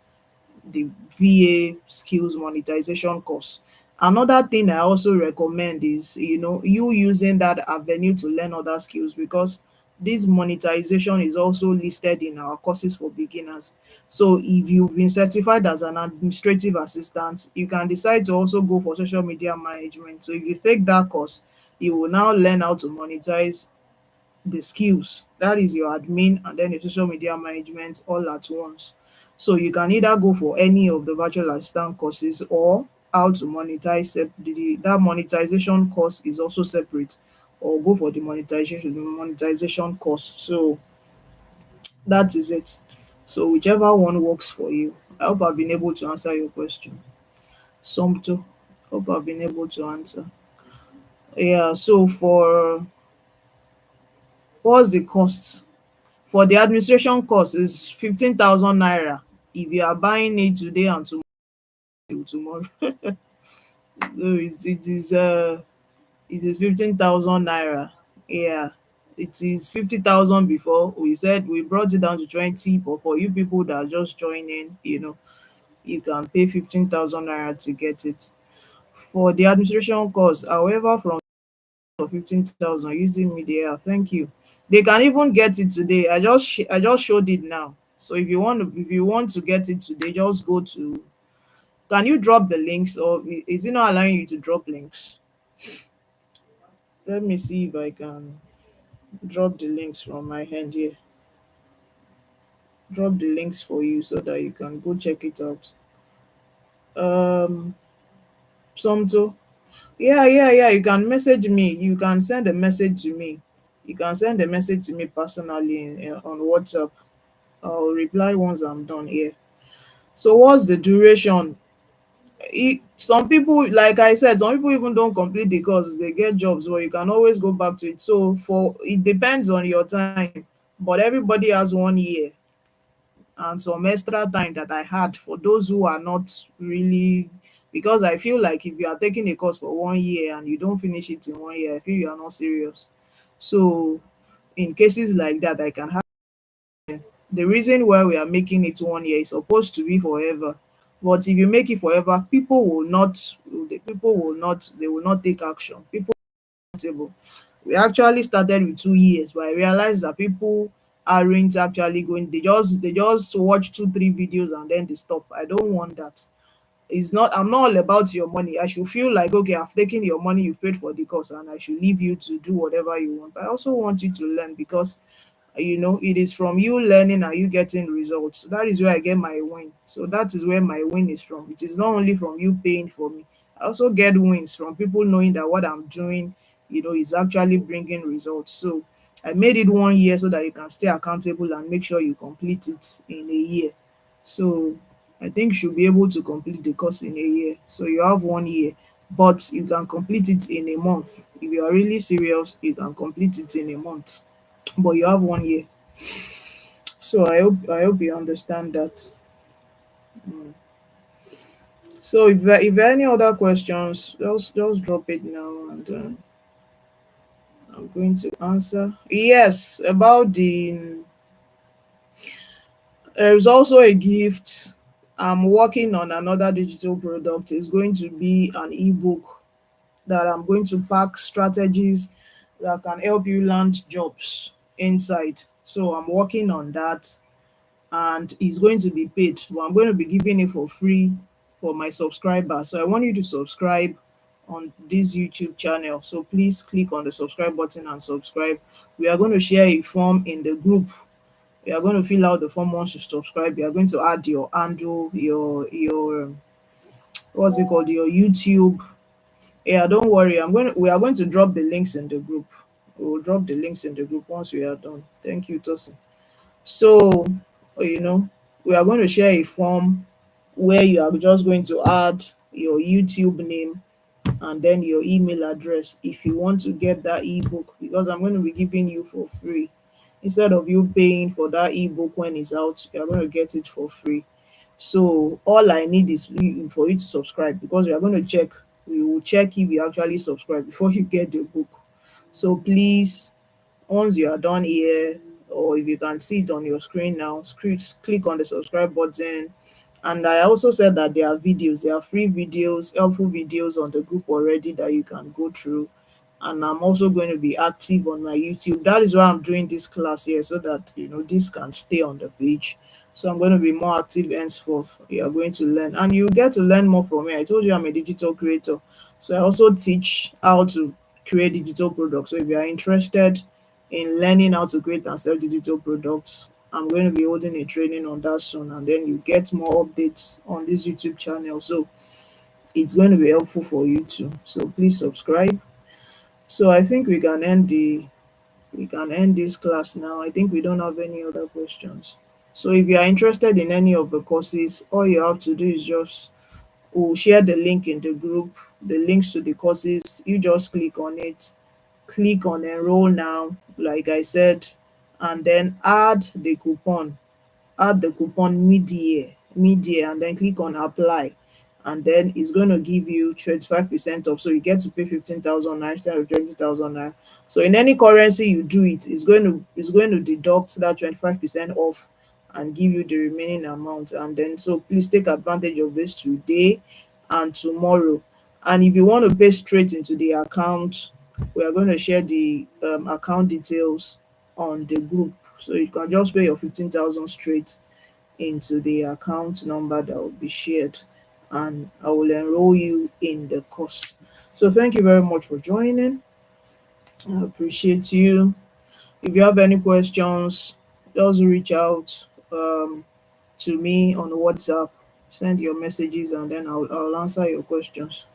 the VA skills monetization course. Another thing I also recommend is, you using that avenue to learn other skills, because this monetization is also listed in our courses for beginners. So if you've been certified as an administrative assistant, you can decide to also go for social media management. So if you take that course, you will now learn how to monetize the skills. That is your admin and then the social media management all at once. So you can either go for any of the virtual assistant courses, or how to monetize that monetization course is also separate, or go for the monetization course. So that is it. So whichever one works for you. I hope I've been able to answer your question. Somto. Hope I've been able to answer. Yeah, so for what's the cost? For the administration course is 15,000 naira if you are buying it today and tomorrow. So it is 15,000 naira. Yeah. It is 50,000 before. We said we brought it down to 20, but for you people that are just joining, you can pay 15,000 naira to get it. For the administration course, however, from for 15,000 using media, thank you. They can even get it today. I just showed it now. So if you want to get it today, just go to, can you drop the links, or is it not allowing you to drop links? Let me see if I can drop the links from my hand here. Drop the links for you so that you can go check it out. Um Somto. Yeah, yeah, yeah. You can message me. You can send a message to me. You can send a message to me personally on WhatsApp. I'll reply once I'm done here. So what's the duration? Some people, like I said, some people even don't complete the course. They get jobs where you can always go back to it. So for it depends on your time, but everybody has 1 year and some extra time that I had for those who are not really, because I feel like if you are taking a course for 1 year and you don't finish it in 1 year, I feel you are not serious. So in cases like that, I can have the reason why we are making it 1 year is supposed to be forever. But if you make it forever, they will not take action. People are accountable. We actually started with 2 years, but I realized that people aren't actually going, they just watch 2 3 videos and then they stop. I don't want that. I'm not all about your money. I should feel like, okay, I've taken your money, you've paid for the course, and I should leave you to do whatever you want. But I also want you to learn, because it is from you learning and you getting results. That is where I get my win. So that is where my win is from. It is not only from you paying for me. I also get wins from people knowing that what I'm doing, is actually bringing results. So I made it 1 year so that you can stay accountable and make sure you complete it in a year. So I think you should be able to complete the course in a year. So you have 1 year, but you can complete it in a month. If you are really serious, you can complete it in a month, but you have 1 year. So I hope you understand that. Mm. So if there are any other questions, just drop it now, and I'm going to answer. Yes, about the there is also a gift. I'm working on another digital product. It's going to be an ebook that I'm going to pack strategies that can help you land jobs inside. So I'm working on that, and it's going to be paid, but I'm going to be giving it for free for my subscribers. So I want you to subscribe on this YouTube channel. So please click on the subscribe button and subscribe. We are going to share a form in the group. You are going to fill out the form once you subscribe. You are going to add your handle, your what's it called, your YouTube. Yeah, don't worry. We are going to drop the links in the group. We will drop the links in the group once we are done. Thank you, Tosin. So, we are going to share a form where you are just going to add your YouTube name and then your email address if you want to get that ebook, because I'm going to be giving you for free. Instead of you paying for that ebook when it's out, you're going to get it for free. So all I need is for you to subscribe, because we are going to check. We will check if you actually subscribe before you get the book. So please, once you are done here, or if you can see it on your screen now, click on the subscribe button. And I also said that there are free videos, helpful videos on the group already that you can go through. And I'm also going to be active on my YouTube. That is why I'm doing this class here, so that this can stay on the page. So I'm going to be more active henceforth. You are going to learn, and you get to learn more from me. I told you I'm a digital creator, so I also teach how to create digital products. So if you are interested in learning how to create and sell digital products, I'm going to be holding a training on that soon, and then you get more updates on this YouTube channel. So it's going to be helpful for you too. So please subscribe. So I think we can end this class now. I think we don't have any other questions. So if you are interested in any of the courses, all you have to do is just, we'll share the link in the group, the links to the courses. You just click on it, click on enroll now, like I said, and then add the coupon mid-year, and then click on apply, and then it's going to give you 25% off. So you get to pay 15,000 naira instead of 20,000 naira. So in any currency you do it, it's going to deduct that 25% off and give you the remaining amount. And then, so please take advantage of this today and tomorrow. And if you want to pay straight into the account, we are going to share the account details on the group. So you can just pay your 15,000 straight into the account number that will be shared, and I will enroll you in the course. So thank you very much for joining. I appreciate you. If you have any questions, just reach out to me on WhatsApp, send your messages, and then I'll answer your questions.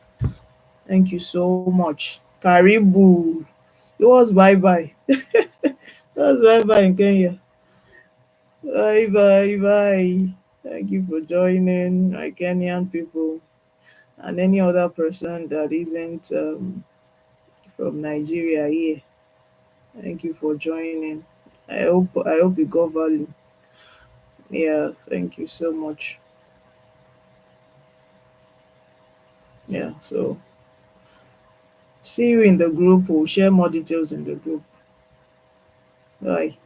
Thank you so much. Karibu. It was bye bye. It was bye bye in Kenya. Bye bye bye. Thank you for joining, my Kenyan people, and any other person that isn't from Nigeria here. Thank you for joining. I hope you got value. Yeah, thank you so much. Yeah, so see you in the group. We'll share more details in the group. Bye.